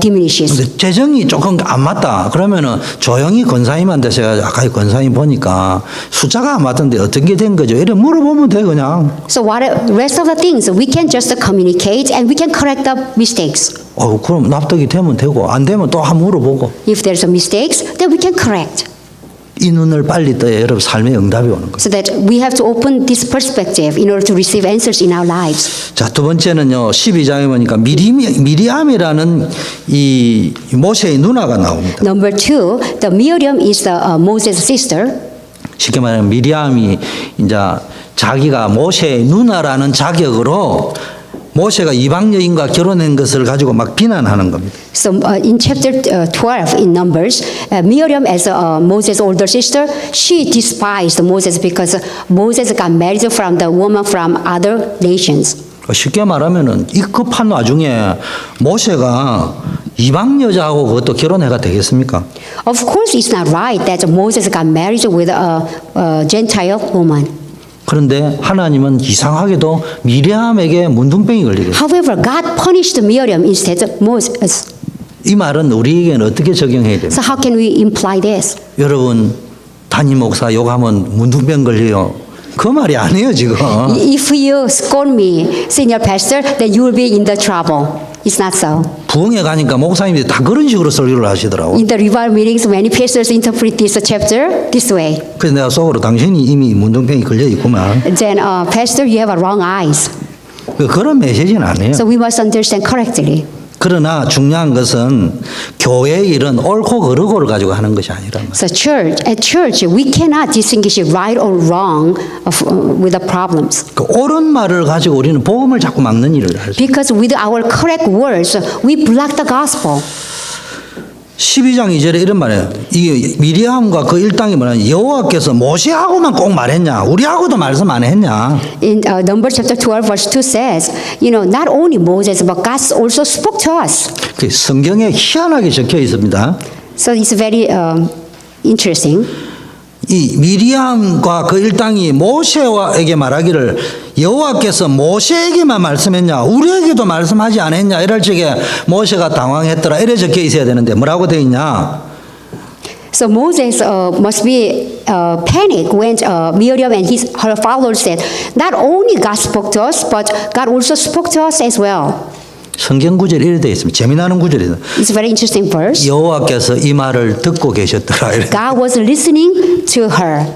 S1: diminishes.
S2: 근데 재정이 조금 안 맞다. 그러면은 조용히 권사님한테 제가 아까 권사님 보니까 숫자가 안 맞던데 어떻게 된 거죠? 이래 물어보면 돼 그냥.
S1: So what rest of the things we can just communicate and we can correct the mistakes.
S2: 그럼 납득이 되면 되고 안 되면 또 한번 물어보고.
S1: If there's a mistakes, then we can correct.
S2: 이 눈을 빨리 떠야 여러분 삶의 응답이 오는 거예요.
S1: So that we have to open this perspective in order to receive answers in our lives.
S2: 자, 두 번째는요. 12장에 보니까 미리암이라는 이 모세의 누나가 나옵니다.
S1: Number 2, the Miriam is the Moses' sister.
S2: 쉽게 말하면 미리암이 이제 자기가 모세의 누나라는 자격으로 모세가 이방 여인과 결혼한 것을 가지고 막 비난하는 겁니다.
S1: So in chapter 12 in Numbers, Miriam as Moses' older sister, she despised Moses because Moses got married from the woman from other nations.
S2: 쉽게 말하면은 이 급한 와중에 모세가 이방 여자하고 그것도 결혼해가 되겠습니까?
S1: Of course, it's not right that Moses got married with a Gentile woman.
S2: 그런데 하나님은 이상하게도 미리암에게 문둥병이 걸리게.
S1: However, God punished Miriam instead of Moses.
S2: 이 말은 우리에게는 어떻게 적용해야 됩니까?
S1: So how can we imply this?
S2: 여러분 담임 목사 욕하면 문둥병 걸려요. 그 말이 아니에요 지금.
S1: If you scorn me, senior pastor, then you will be in the trouble. It's not so.
S2: 부흥회 가니까 목사님들이 다 그런 식으로 설교를 하시더라고.
S1: In the revival meetings, many pastors interpret this chapter this way.
S2: 그래서 내가 속으로 당신이 이미 문둥병이 걸려 있구만.
S1: Then, pastor, you have wrong eyes.
S2: 그런 메시지는 아니에요.
S1: So we must understand correctly.
S2: 그러나 중요한 것은 교회의 일은 옳고 그르고를 가지고 하는 것이 아니란 말이에요.
S1: So at church, we cannot distinguish right or wrong with the problems.
S2: 그 옳은 말을 가지고 우리는 복음을 자꾸 막는 일을 할 수.
S1: Because with our correct words, we block the gospel.
S2: 12장 2절에 이런 말이에요. 이 미리암과 그 일당이 뭐냐? 여호와께서 모세하고만 꼭 말했냐? 우리하고도 말씀 안 했냐?
S1: In Numbers chapter 12, verse 2 says, not only Moses, but God also spoke to us.
S2: 그 성경에 희한하게 적혀 있습니다.
S1: So it's very interesting.
S2: 이 미리암과 그 일당이 모세에게 말하기를 여호와께서 모세에게만 말씀했냐 우리에게도 말씀하지 않았냐 이럴 적에 모세가 당황했더라 이래 적혀 있어야 되는데 뭐라고 되어 있냐.
S1: So Moses must be panicked when Miriam and her followers said, not only God spoke to us, but God also spoke to us as well.
S2: 성경 구절이 이래 되어 있습니다. 재미나는 구절이다.
S1: It's a very interesting verse.
S2: 여호와께서 이 말을 듣고 계셨더라. 이래.
S1: God was listening to her.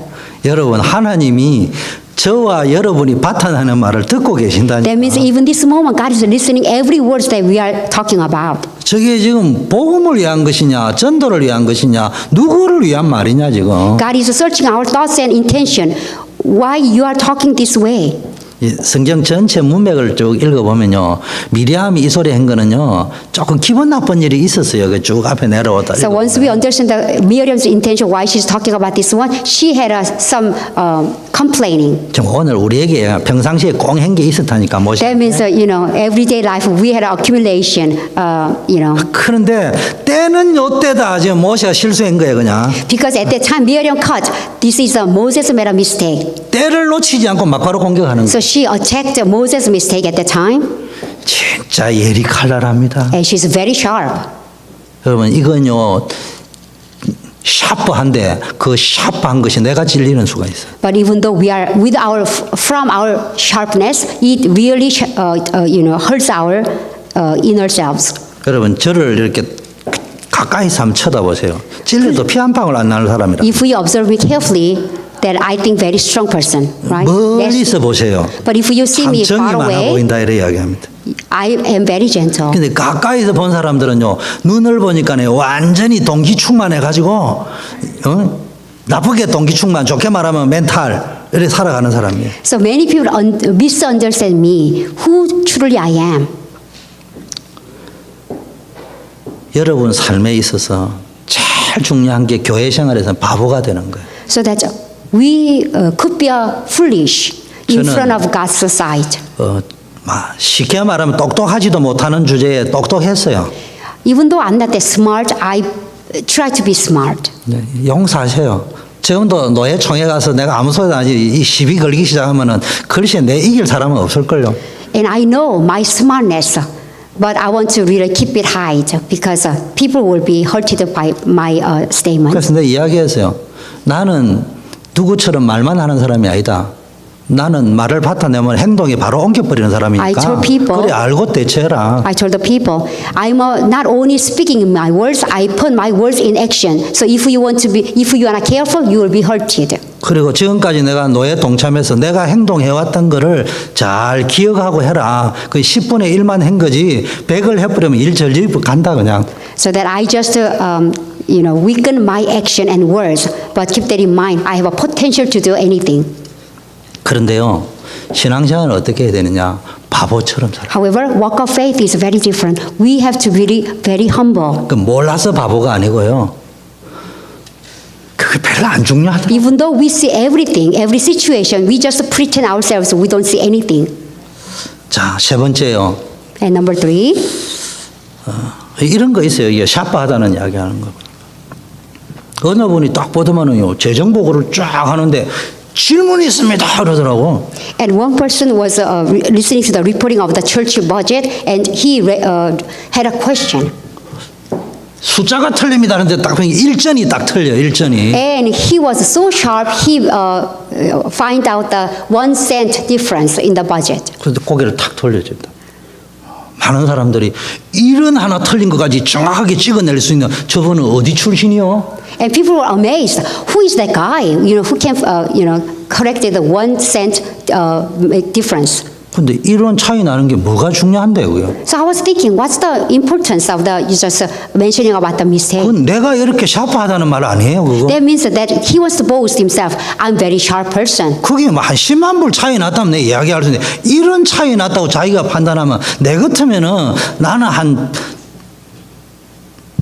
S2: 여러분 하나님이 저와 여러분이 바탕하는 말을 듣고 계신다니까.
S1: That means even this moment, God is listening every word that we are talking about.
S2: 저게 지금 복음을 위한 것이냐 전도를 위한 것이냐 누구를 위한 말이냐 지금.
S1: God is searching our thoughts and intention. Why you are talking this way?
S2: 성경 전체 문맥을 쭉 읽어보면요. 미리암이 이 소리 한 거는요. 조금 기분 나쁜 일이 있었어요. 그 쭉 앞에 내려오다.
S1: So once we understand Miriam's intention, why she's talking about this one, she had some complaining.
S2: 좀 오늘 우리에게 평상시에 꼭 한 게 있었다니까.
S1: That means, everyday life we had accumulation,
S2: 그런데 때는 요때다. 지금 모세가 실수한 거예요, 그냥.
S1: Because at that time, Miriam caught, this is Moses made a mistake.
S2: 때를 놓치지 않고 막바로 공격하는
S1: So
S2: 거예요.
S1: she attacked Moses' mistake at that time,
S2: 진짜 예리 칼날합니다.
S1: and she's very sharp.
S2: 여러분 이건요. 샤프한데 그 샤프한 것이 내가 찔리는 수가 있어요.
S1: But even though we are from our sharpness, it really hurts our inner selves.
S2: 여러분 저를 이렇게 가까이서 한번 쳐다보세요. 찔려도 피 한 방울 안 나는 사람이라.
S1: If we observe me carefully, that I think very strong person, right?
S2: 멀리서 보세요.
S1: But if you see me
S2: 참
S1: far
S2: 정이 많아
S1: away,
S2: 보인다 이래 이야기합니다.
S1: I am very gentle.
S2: 근데 가까이서 본 사람들은요 눈을 보니까요 완전히 동기 충만해가지고 나쁘게 동기 충만 좋게 말하면 멘탈 이렇게 살아가는 사람이에요.
S1: So many people misunderstand me, who truly I am.
S2: 여러분 삶에 있어서 제일 중요한 게 교회 생활에서 바보가 되는 거예요.
S1: So that we could be foolish in
S2: 저는-
S1: front of God's sight.
S2: 쉽게 말하면 똑똑하지도 못하는 주제에 똑똑했어요.
S1: Even though I'm not that smart, I try to be smart.
S2: 네, 용서하세요. 지금도 노예총회 가서 내가 아무 소리도 안 하지 이 시비 걸기 시작하면은 글쎄 내 이길 사람은 없을걸요.
S1: And I know my smartness, but I want to really keep it hide because people will be hurted by my statement.
S2: 그래서 내가 이야기했어요. 나는 누구처럼 말만 하는 사람이 아니다. 나는 말을 받아내면 행동이 바로 옮겨버리는
S1: I
S2: 사람이니까
S1: told people-
S2: 그래 알고 대처해라.
S1: I told the people, I'm not only speaking my words, I put my words in action. So if you are not careful, you will be hurted.
S2: 그리고 지금까지 내가 노예 동참해서 내가 행동해왔던 거를 잘 기억하고 해라. 그 10분의 1만 한 거지 100을 해버리면 일 절절 간다 그냥.
S1: So that I just weaken my action and words, but keep that in mind. I have a potential to do anything.
S2: 그런데요. 신앙생활은 어떻게 해야 되느냐. 바보처럼 살아.
S1: However, walk of faith is very different. We have to be very humble.
S2: 그 몰라서 바보가 아니고요. 그게 별로 안 중요하다.
S1: Even though we see everything, every situation, we just pretend ourselves we don't see anything.
S2: 자, 세 번째요.
S1: And number 3,
S2: 이런 거 있어요. 이게 샤프하다는 이야기하는 거. 어느 분이 딱 보더만은요. 재정보고를 쫙 하는데 질문이 있습니다 그러더라고.
S1: And one person was listening to the reporting of the church budget, and he had a question.
S2: 숫자가 틀립니다 하는데 딱 보니 일전이 딱 틀려 일전이.
S1: And he was so sharp, he find out the 1 cent difference in the budget.
S2: 그래서 고개를 탁 돌려준다. 많은 사람들이 이런 하나 틀린 것까지 정확하게 찍어낼 수 있는 저분은 어디 출신이요?
S1: And people were amazed. Who is that guy? Who can, correct the 1 cent difference?
S2: 근데 이런 차이 나는 게 뭐가 중요한데요?
S1: So I was thinking, what's the importance of the you just mentioning about the mistake?
S2: 그건 내가 이렇게 샤프하다는 말 아니에요, 그거?
S1: That means that he wants to boast himself. I'm very sharp person.
S2: 그게 뭐 한 10만 불 차이 났다면 내 이야기할 수 있는데 이런 차이 났다고 자기가 판단하면 내 같으면은 나는 한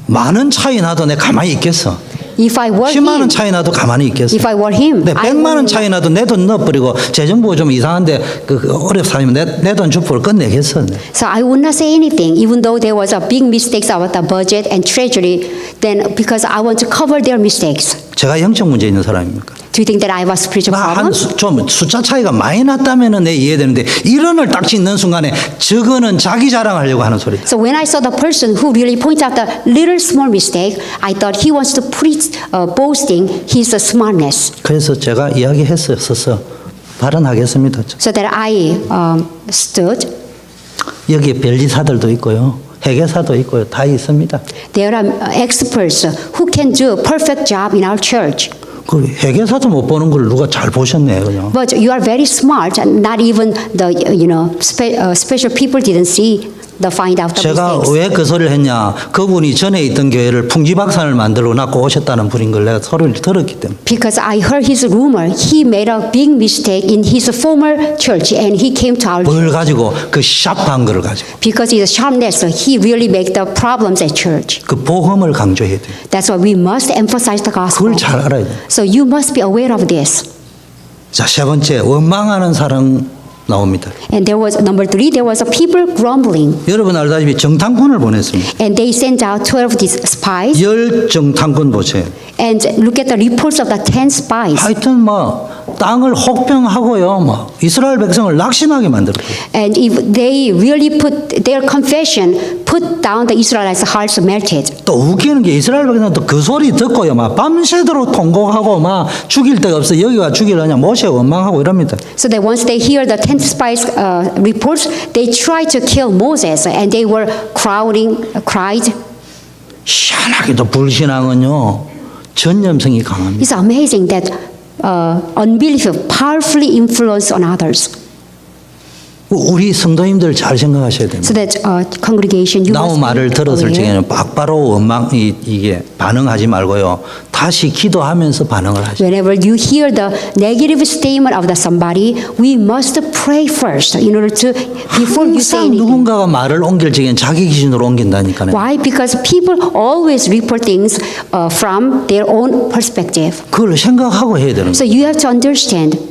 S2: 많은 차이 나도 내 가만히 있겠어.
S1: If I were
S2: 10만 원
S1: him,
S2: 차이 나도 가만히 있겠어.
S1: if I were him,
S2: 네,
S1: I
S2: 100만 원
S1: would-
S2: 차이 나도 내 돈 넣어버리고 재정부가 좀 이상한데 그 어렵사면 내 돈 주포를 끝내겠어.
S1: So I would not say anything, even though there was a big mistakes about the budget and treasury. Then because I want to cover their mistakes.
S2: 제가 영적 문제 있는 사람입니까?
S1: Do you think that I have a spiritual problem?
S2: 좀 숫자 차이가 많이 났다면은 내 이해되는데 1원을 딱 짓는 순간에 저거는 자기 자랑하려고 하는 소리다.
S1: So when I saw the person who really pointed out the little small mistake, I thought he wants to put it, boasting his smartness.
S2: 그래서 제가 이야기했었어. 발언하겠습니다.
S1: So that I stood.
S2: 여기에 변리사들도 있고요. 회계사도 있고요. 다 있습니다.
S1: There are experts who can do a perfect job in our church.
S2: 그 회계사도 못 보는 걸 누가 잘 보셨네, 그죠?
S1: But you are very smart, and not even the special people didn't see the find out the
S2: 제가
S1: mistakes.
S2: 왜 그 소리를 했냐? 그분이 전에 있던 교회를 풍지박산을 만들어 놨고 오셨다는 분인 걸 내가 소리를 들었기 때문에.
S1: Because I heard his rumor, he made a big mistake in his former church, and he came to our
S2: 뭘 가지고 그 샤프한 거를 가지고
S1: because his sharpness, he really make the problems at church.
S2: 그 복음을 강조해야 돼요.
S1: That's why we must emphasize the gospel.
S2: 그걸 잘 알아야 돼요.
S1: So you must be aware of this.
S2: 자, 세 번째 원망하는 사람 나옵니다.
S1: And there was number 3. There was a people grumbling,
S2: 여러분 알다시피 정탐꾼을 보냈습니다.
S1: and they sent out 12 these spies.
S2: 10 정탐꾼 보세요.
S1: And look at the reports of the 10 spies.
S2: 하여튼 뭐 땅을 혹평하고요, 뭐 이스라엘 백성을 낙심하게 만들었고.
S1: And if they really put their confession, put down the Israelites' hearts melted.
S2: 또 웃기는 게 이스라엘 백성도 그 소리 듣고요, 막 밤새도록 통곡하고 막 죽일 데가 없어 여기가 죽이려냐 모세 원망하고 이럽니다.
S1: So that once they hear the 10 spies' reports, they try to kill Moses, and they were cried.
S2: 희한하게도 불신앙은요 전염성이 강합니다.
S1: It's amazing that unbelief powerfully influence on others.
S2: 우리 성도님들 잘 생각하셔야 됩니다.
S1: So that congregation, you
S2: 나무
S1: must
S2: 말을
S1: be
S2: 들었을
S1: aware.
S2: 적에는 바로 원망 이게 반응하지 말고요. 다시 기도하면서 반응을 하셔야 돼요.
S1: Whenever you hear the negative statement of the somebody, we must pray first in order to before you say
S2: 항상
S1: anything.
S2: 누군가가 말을 옮길 적엔 자기 기준으로 옮긴다니까요.
S1: Why? Because people always report things from their own perspective.
S2: 그걸 생각하고 해야 되는
S1: So
S2: 거예요.
S1: you have to understand.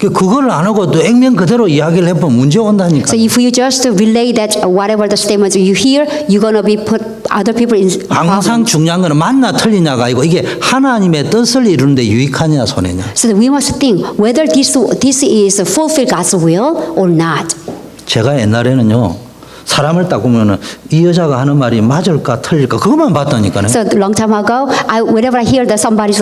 S2: 그걸 안 하고 또 액면 그대로 이야기를 해보면 문제 온다니까.
S1: So if you just relay that whatever the statements you hear, you're gonna be put other people in
S2: 항상
S1: problem.
S2: 중요한 거는 맞나 틀리냐가 아니고 이게 하나님의 뜻을 이루는데 유익하냐 손해냐.
S1: So we must think whether this is fulfill God's will or not.
S2: 제가 옛날에는요 사람을 딱 보면은 이 여자가 하는 말이 맞을까 틀릴까 그것만 봤다니까요.
S1: So a long time ago, whenever I hear somebody's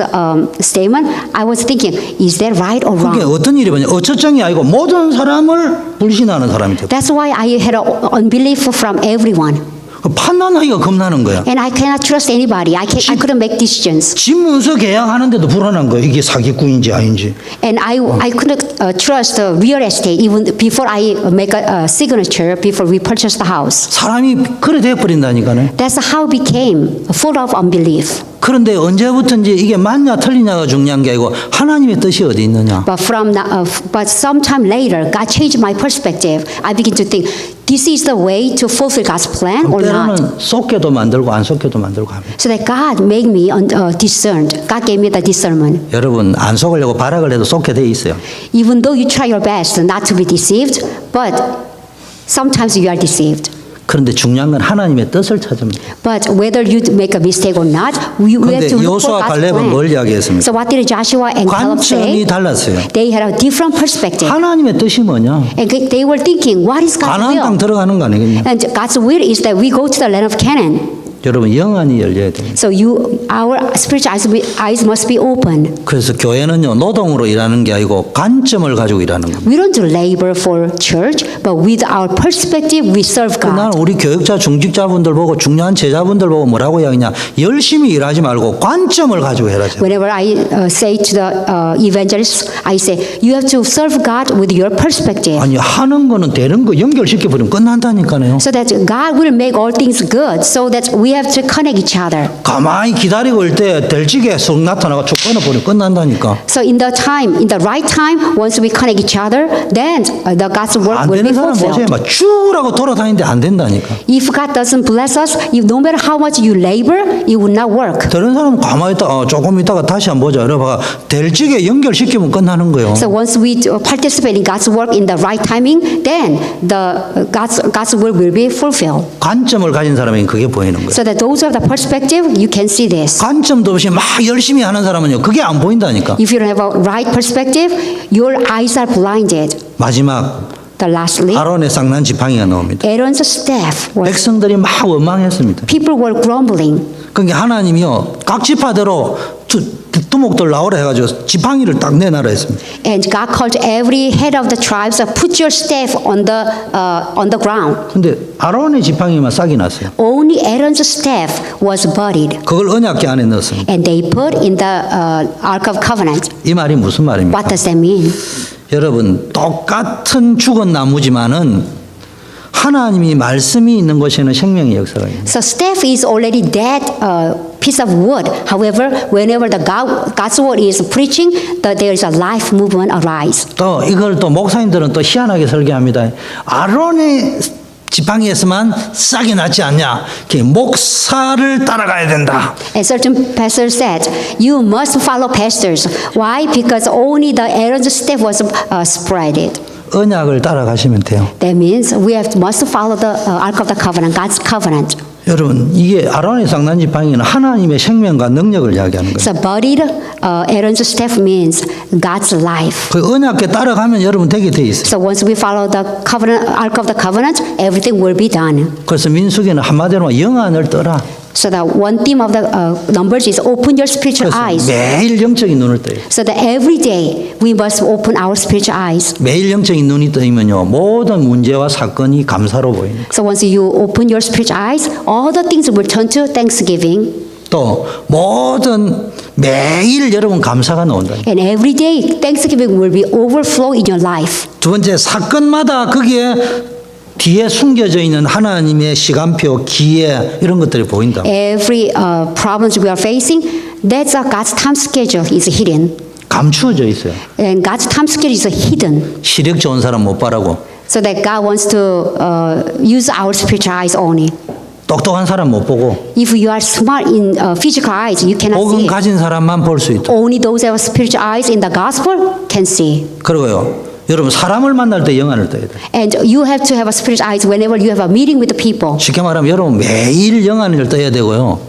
S1: statement, I was thinking, is that right or
S2: 그게
S1: wrong?
S2: 어떤 일이 뭐냐 어처쩡이 아니고 모든 사람을 불신하는 사람이 됐다.
S1: That's why I had unbelief from everyone,
S2: 판단하기가 겁나는 거야.
S1: and I cannot trust anybody. I couldn't make decisions,
S2: 집문서 계약하는데도 불안한 거야. 이게 사기꾼인지 아닌지.
S1: and I couldn't trust the real estate even before I make a signature before we purchase the house.
S2: 사람이 그래 돼버린다니까요.
S1: That's how I became full of unbelief.
S2: 그런데 언제부터인지 이게 맞냐 틀리냐가 중요한 게 아니고 하나님의 뜻이 어디 있느냐.
S1: But sometime later, God changed my perspective. I begin to think, this is the way to fulfill God's plan or not.
S2: 때로는 쏟게도 만들고 안 쏟게도 만들고 합니다.
S1: So that God made me discerned. God gave me the discernment.
S2: 여러분 안 속으려고 발악을 해도 쏟게 돼 있어요.
S1: Even though you try your best not to be deceived, but sometimes you are deceived.
S2: 그런데 중요한 건 하나님의 뜻을 찾으면 돼요.
S1: But whether you make a mistake or not, we have
S2: 그런데
S1: to look for
S2: 여호수아
S1: God's
S2: 갈렙은 뭘
S1: plan.
S2: 이야기했습니까?
S1: So what did Joshua and Caleb
S2: 관점이
S1: say?
S2: 달랐어요.
S1: They had a different perspective.
S2: 하나님의 뜻이 뭐냐?
S1: And they were thinking, what is God's
S2: 가나안 땅
S1: will?
S2: 들어가는 거 아니겠냐?
S1: And God's will is that we go to the land of Canaan.
S2: 여러분 영안이 열려야 됩니다.
S1: So our spiritual eyes must be open.
S2: 그래서 교회는요 노동으로 일하는 게 아니고 관점을 가지고 일하는 겁니다.
S1: We don't labor for church, but with our perspective, we serve God.
S2: 나는 우리 교육자 중직자분들 보고 중요한 제자분들 보고 뭐라고 이야기냐 열심히 일하지 말고 관점을 가지고 해라.
S1: Whenever I say to the evangelists, I say, you have to serve God with your perspective.
S2: 아니 하는 거는 되는 거 연결시켜 버리면 끝난다니까요.
S1: So that God will make all things good, so that we have to connect each other.
S2: 가만히 기다리고 있을 때 될지게 쑥 나타나가 쭉 끊어버리면 끝난다니까.
S1: So in the right time, once we connect each other, then the God's work
S2: 안
S1: will be
S2: 되는 사람 보세요.
S1: fulfilled.
S2: 막 쭉라고 돌아다니는데 안 된다니까.
S1: If God doesn't bless us, no matter how much you labor, it will not work.
S2: 다른 사람은 가만히 있다가 조금 있다가 다시 한번 보자. 이러다가 될지게 연결시키면 끝나는 거예요.
S1: So once we participate in God's work in the right timing, then God's work will be fulfilled.
S2: 관점을 가진 사람이 그게 보이는 거예요.
S1: So that those who have the perspective, you can see this.
S2: 관점도 없이 막 열심히 하는 사람은요. 그게 안 보인다니까.
S1: If you don't have a right perspective, your eyes are blinded.
S2: 마지막
S1: Lastly,
S2: 아론의 쌍난 지팡이가 나옵니다.
S1: Aaron's staff was,
S2: 백성들이 막 원망했습니다.
S1: people were grumbling.
S2: 그러니까 하나님이요. 각 지파대로 두목들 나오라 해가지고 지팡이를 딱 내놔라 했습니다.
S1: And God called every head of the tribes, put your staff on the ground.
S2: 근데 아론의 지팡이만 싹이 났어요.
S1: Only Aaron's staff was buried.
S2: 그걸 언약궤 안에 넣었습니다.
S1: And they put in the Ark of Covenant.
S2: 이 말이 무슨 말입니까?
S1: What does that mean?
S2: 여러분 똑같은 죽은 나무지만은 하나님이 말씀이 있는 곳에는 생명의 역사가 있는.
S1: So staff is already dead piece of wood. However, whenever God's word is preaching, there is a life movement arise.
S2: 또 이걸 또 목사님들은 또 희한하게 설계합니다. 아론의 지팡이에서만 싹이 났지 않냐? 목사를 따라가야 된다.
S1: A certain pastor said, "You must follow pastors." Why? Because only the Aaron's staff was spreaded.
S2: 언약을 따라가시면 돼요.
S1: That means we must follow the Ark of the Covenant, God's covenant.
S2: 여러분 이게 아론의 쌍난 지팡이는 하나님의 생명과 능력을 이야기하는 거예요.
S1: So buried Aaron's staff means God's life.
S2: 그 언약궤 따라가면 여러분 되게 돼 있어요.
S1: So once we follow the covenant, Ark of the Covenant, everything will be done.
S2: 그래서 민수기는 한마디로 영안을 떠라.
S1: So the one theme of the Numbers is open your spiritual
S2: 그래서
S1: eyes.
S2: 매일 영적인 눈을 떠요.
S1: So that every day we must open our spiritual eyes.
S2: 매일 영적인 눈이 뜨이면요 모든 문제와 사건이 감사로 보입니다.
S1: So once you open your spiritual eyes, all the things will turn to thanksgiving.
S2: 또 모든 매일 여러분 감사가 나온다.
S1: And every day thanksgiving will be overflow in your life.
S2: 두 번째 사건마다 거기에 뒤에 숨겨져 있는 하나님의 시간표, 기회 이런 것들이 보인다.
S1: Every problems we are facing, that's God's time schedule is hidden.
S2: 감추어져 있어요.
S1: And God's time schedule is hidden.
S2: 시력 좋은 사람 못 바라고
S1: So that God wants to use our spiritual eyes only.
S2: 똑똑한 사람 못 보고
S1: If you are smart in physical eyes, you cannot
S2: 복음
S1: see.
S2: 가진 사람만 볼 수 있다.
S1: Only those who have spiritual eyes in the gospel can see.
S2: 그리고요. 여러분 사람을 만날 때 영안을 떠야 돼.
S1: And you have to have a spiritual eyes whenever you have a meeting with the people.
S2: 쉽게 말하면 여러분 매일 영안을 떠야 되고요.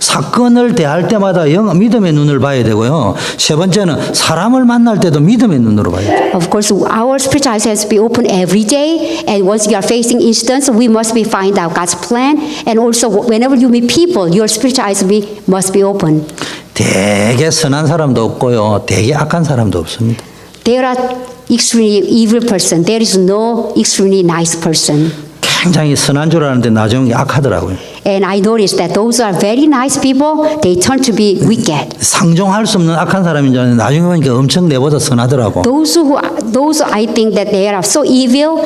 S2: 사건을 대할 때마다 믿음의 눈을 봐야 되고요. 세 번째는 사람을 만날 때도 믿음의 눈으로 봐야 돼요.
S1: Of course, our spiritual eyes has to be open every day. And once you are facing incidents, we must be find out God's plan. And also, whenever you meet people, your spiritual eyes must be open.
S2: 되게 선한 사람도 없고요. 되게 악한 사람도 없습니다.
S1: There are extremely evil person. There is no extremely nice person.
S2: 굉장히 선한 줄 알았는데 나중에 악하더라고요.
S1: And I noticed that those are very nice people. They turn to be wicked.
S2: 상종할 수 없는 악한 사람인 줄 알았는데 나중에 보니까 엄청 내보다 선하더라고.
S1: Those I think that they are so evil,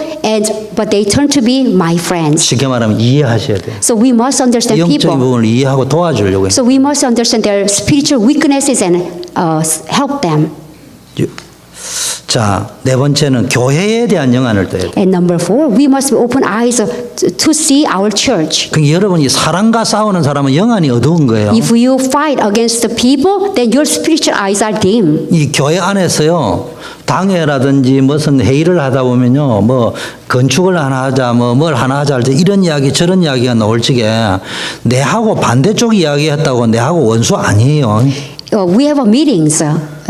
S1: but they turn to be my friends.
S2: 쉽게 말하면 이해하셔야 돼요.
S1: So we must understand
S2: 영적인
S1: people.
S2: 부분을 이해하고 도와주려고 해요.
S1: So we must understand their spiritual weaknesses and help them.
S2: 자, 네 번째는 교회에 대한 영안을 떠야 돼.
S1: And number 4, we must open eyes to see our church.
S2: 그러니까 여러분이 사람과 싸우는 사람은 영안이 어두운 거예요.
S1: If you fight against the people, then your spiritual eyes are dim.
S2: 이 교회 안에서요, 당회라든지 무슨 회의를 하다 보면요, 뭐 건축을 하나 하자, 뭐 뭘 하나 하자 할 때 이런 이야기 저런 이야기가 나올 적에 내하고 반대쪽 이야기했다고 내하고 원수 아니에요.
S1: We have meetings,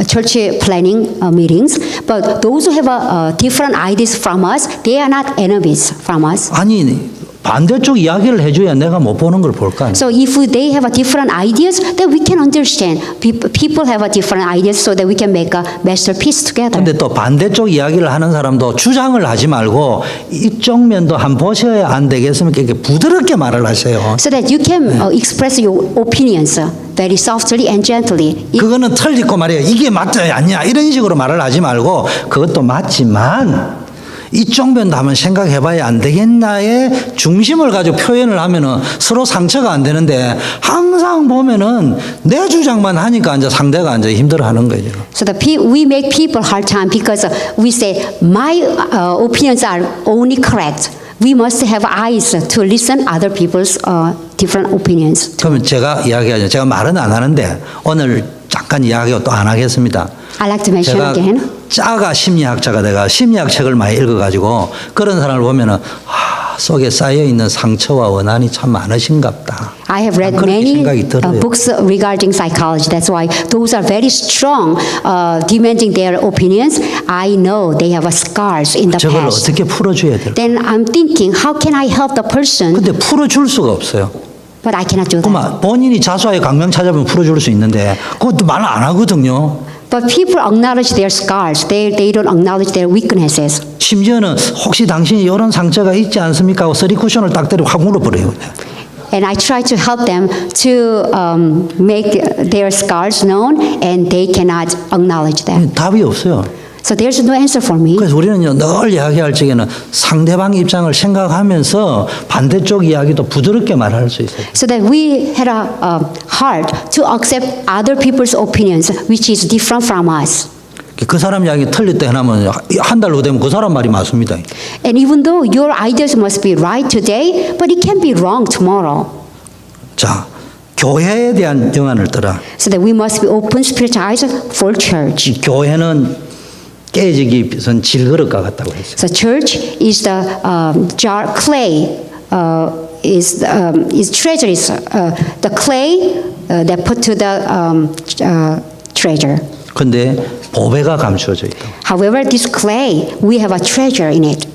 S1: church planning meetings, but those who have different ideas from us, they are not enemies from us.
S2: 아니 반대쪽 이야기를 해줘야 내가 못 보는 걸 볼까?
S1: So if they have different ideas, then we can understand. People have different ideas so that we can make a masterpiece together.
S2: 근데 또 반대쪽 이야기를 하는 사람도 주장을 하지 말고 이쪽 면도 한번 보셔야 안 되겠습니까? 이렇게 부드럽게 말을 하세요.
S1: So that you can express your opinions very softly and gently.
S2: 그거는 틀리고 말이에요. 이게 맞지 않냐 이런 식으로 말을 하지 말고 그것도 맞지만 이쪽 면도 한번 생각해봐야 안 되겠나의 중심을 가지고 표현을 하면은 서로 상처가 안 되는데 항상 보면은 내 주장만 하니까 이제 상대가 이제 힘들어하는 거죠.
S1: So we make people hard time because we say my opinions are only correct. We must have eyes to listen other people's different opinions.
S2: 그러면 제가 이야기하죠. 제가 말은 안 하는데 오늘 잠깐 이야기を또 안 하겠습니다.
S1: I like to mention
S2: 제가
S1: again.
S2: 짜가 심리학자가 내가 심리학 책을 많이 읽어가지고 그런 사람을 보면은 속에 쌓여 있는 상처와 원한이 참 많으신갑다.
S1: I have read
S2: 그렇게
S1: many
S2: 생각이 들어요.
S1: books regarding psychology. That's why those are very strong, demanding their opinions. I know they have scars in the
S2: 저걸
S1: past.
S2: 어떻게 풀어줘야 될까?
S1: Then I'm thinking, how can I help the person?
S2: 근데 풀어줄 수가 없어요.
S1: But I cannot do that.
S2: 그만 본인이 자수하에 강명 찾아보면 풀어줄 수 있는데 그것도 말 안 하거든요.
S1: But people acknowledge their scars. They don't acknowledge their weaknesses.
S2: 심지어는 혹시 당신이 이런 상처가 있지 않습니까? 하고 쓰리 쿠션을 딱 때리고 확 물어버려요.
S1: And I try to help them to make their scars known, and they cannot acknowledge them.
S2: 답이 없어요.
S1: So there's no answer for me.
S2: 그래서 우리는요, 늘 이야기할 적에는 상대방 입장을 생각하면서 반대쪽 이야기도 부드럽게 말할 수 있어요.
S1: So that we had a heart to accept other people's opinions, which is different from us.
S2: 그 사람 이야기 틀릴 때 하나면 한 달 후 되면 그 사람 말이 맞습니다.
S1: And even though your ideas must be right today, but it can be wrong tomorrow.
S2: 자, 교회에 대한 영안을 떠라.
S1: So that we must be open spiritual eyes for church.
S2: 이 교회는 깨지기 위해선 질그릇과 같다고 했어요.
S1: So church is the jar clay. Is treasure is the clay that put to the treasure.
S2: 근데 보배가 감추어져 있다.
S1: However, this clay, we have a treasure in it.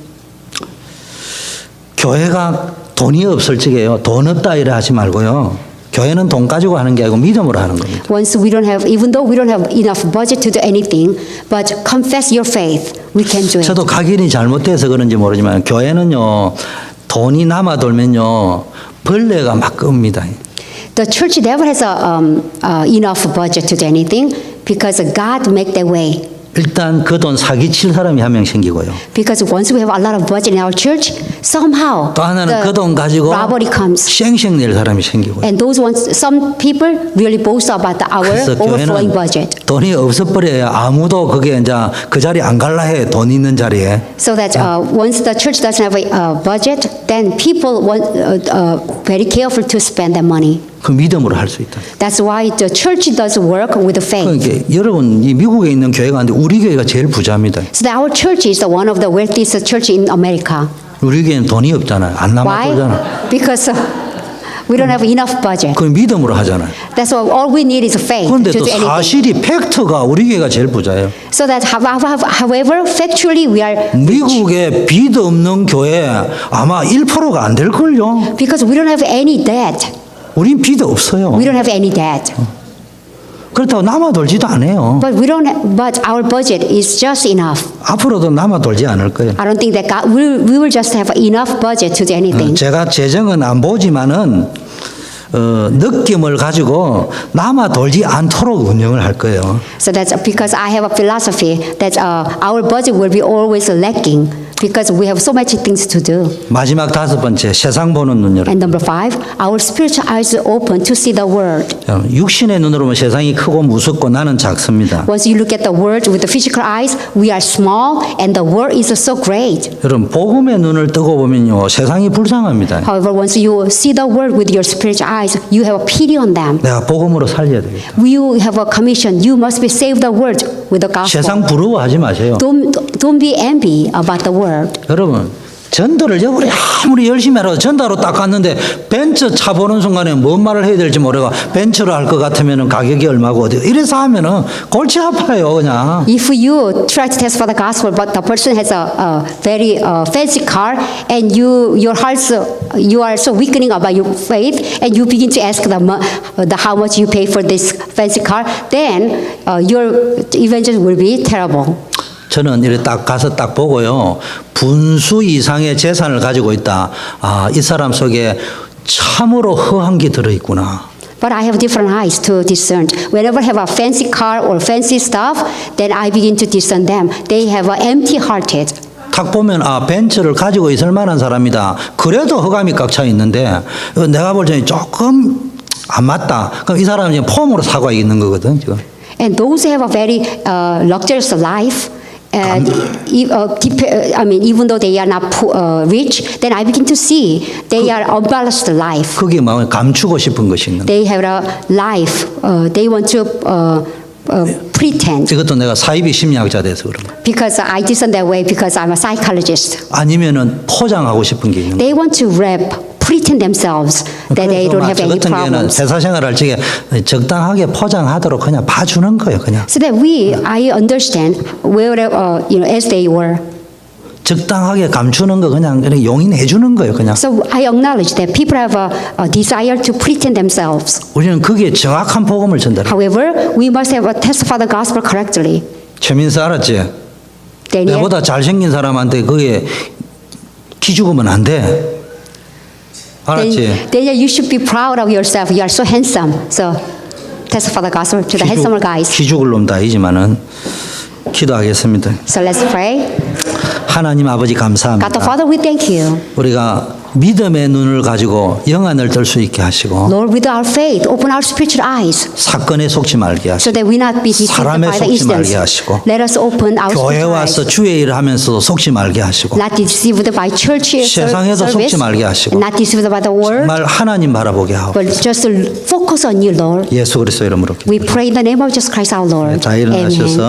S2: 교회가 돈이 없을 적에요. 돈 없다 이래 하지 말고요. 교회는 돈 가지고 하는 게 아니고 믿음으로 하는 겁니다.
S1: Once we don't have, even though we don't have enough budget to do anything, but confess your faith, we can do it.
S2: 저도 각인이 잘못돼서 그런지 모르지만 교회는요. 돈이 남아 돌면요. 벌레가 막 끕니다.
S1: The church never has enough budget to do anything because God make that way.
S2: 일단 그 돈 사기칠 사람이 한 명 생기고요.
S1: Because once we have a lot of budget in our church, somehow
S2: 또 하나는
S1: the
S2: 그 돈 가지고
S1: robbery comes.
S2: 쌩쌩 낼 사람이 생기고요.
S1: And those ones, some people really boast about our
S2: 그래서
S1: overflowing
S2: 교회는
S1: budget.
S2: 돈이 없어버려야 아무도 그게 이제 그 자리에 안 갈라 해. 돈 있는 자리에.
S1: So that once the church doesn't have a budget, then people want very careful to spend their money.
S2: 그 믿음으로 할 수 있다.
S1: That's why the church does work with the faith.
S2: 그러니까 여러분 이 미국에 있는 교회가 아닌데 우리 교회가 제일 부자입니다.
S1: So that our church is the one of the wealthiest church in America.
S2: 우리 교회는 돈이 없잖아요. 안 남아
S1: Why?
S2: 돌잖아.
S1: Because we don't have enough budget.
S2: 그 믿음으로 하잖아요.
S1: That's why all we need is faith
S2: 그런데
S1: to
S2: 또
S1: do anything.
S2: 사실이 팩트가 우리 교회가 제일 부자예요.
S1: So that however factually we are
S2: 미국의 빚 없는 교회 아마 1%가 안 될걸요.
S1: because we don't have any debt.
S2: 우린 빚 없어요.
S1: We don't have any debt.
S2: 그렇다고 남아 돌지도 않아요.
S1: But but our budget is just enough.
S2: 앞으로도 남아 돌지 않을 거예요.
S1: I don't think that God we will just have enough budget to do anything.
S2: 제가 재정은 안 보지만은 느낌을 가지고 남아 돌지 않도록 운영을 할 거예요.
S1: So that's because I have a philosophy that our budget will be always lacking. because we have so much things to do.
S2: 마지막 5번째, 세상 보는 눈 열어.
S1: And number 5, our spiritual eyes are open to see the world.
S2: 육신의 눈으로 보면 세상이 크고 무섭고 나는 작습니다.
S1: Once you look at the world with the physical eyes, we are small and the world is so great.
S2: 여러분 복음의 눈을 뜨고 보면요 세상이 불쌍합니다.
S1: However, once you see the world with your spiritual eyes, you have pity on them.
S2: 내가 복음으로 살려야 되겠다.
S1: You have a commission. You must be save the world with the gospel.
S2: 세상 부러워하지 마세요.
S1: Don't be envy about the world.
S2: 여러분 전도를 여러분이 아무리 열심히 하라고 전도로 딱 갔는데 벤츠 차 보는 순간에 뭔 말을 해야 될지 모르고 벤츠로 할 것 같으면 가격이 얼마고 어디 이래서 하면은 골치 아파요 그냥.
S1: If you try to test for the gospel, but the person has a very fancy car, and your hearts you are so weakening about your faith, and you begin to ask the how much you pay for this fancy car, then your evangelism will be terrible.
S2: 저는 이렇게 딱 가서 딱 보고요. 분수 이상의 재산을 가지고 있다. 아, 이 사람 속에 참으로 허한 게 들어있구나.
S1: But I have different eyes to discern. Whenever I have a fancy car or fancy stuff, then I begin to discern them. They have a empty-hearted.
S2: 딱 보면 아 벤츠를 가지고 있을 만한 사람이다. 그래도 허감이 꽉 차 있는데 내가 볼 때는 조금 안 맞다. 그럼 이 사람은 지금 폼으로 사고 있는 거거든 지금.
S1: And those who have a very luxurious life, and even though they are not rich, then I begin to see they are unbalanced life.
S2: 그게 막 감추고 싶은 것이 있는.
S1: They have a life. They want to pretend.
S2: 이것도 내가 사이비 심리학자 돼서 그런 거.
S1: Because I discern that way because I'm a psychologist.
S2: 아니면은 포장하고 싶은 게 있는 거.
S1: They want to pretend themselves that they don't have
S2: 저
S1: any
S2: 같은 경우는
S1: problems.
S2: 회사 생활할 적에 적당하게 포장하도록 그냥 봐주는 거예요, 그냥.
S1: So that I understand wherever, as they were.
S2: 적당하게 감추는 거 그냥 용인해 주는 거예요, 그냥.
S1: So I acknowledge that people have a desire to pretend themselves.
S2: 우리는 그게 정확한 복음을 전달해.
S1: However, we must have a test for the gospel correctly.
S2: 최민수 알았지?
S1: Daniel,
S2: 내보다 잘생긴 사람한테 그게 기죽으면 안 돼. 알았지?
S1: Daniel, you should be proud of yourself. You are so handsome. So, test for the gospel to the handsomer guys.
S2: 기죽을 놈도 아니지만은 기도하겠습니다.
S1: So let's pray.
S2: 하나님 아버지
S1: God the
S2: 감사합니다.
S1: Father, we thank you.
S2: 우리가 믿음의 눈을 가지고 영안을 뜰 수 있게 하시고
S1: Lord, with our faith, open our spiritual eyes
S2: 사건에 속지 말게
S1: so
S2: 하시고
S1: that we not be deceived
S2: 사람에
S1: by the
S2: 속지 말게
S1: incidents.
S2: 하시고
S1: Let us open our
S2: 교회
S1: spiritual
S2: 와서
S1: eyes.
S2: 주의 일을 하면서도 속지 말게 하시고
S1: Not deceived by church
S2: 세상에도
S1: service.
S2: 속지 말게 하시고
S1: Not deceived by the world.
S2: 정말 하나님 바라보게 하고
S1: But just focus on you, Lord.
S2: 예수 그리스도 이름으로
S1: We pray in the name of Jesus Christ our Lord.
S2: 자 일어나셔서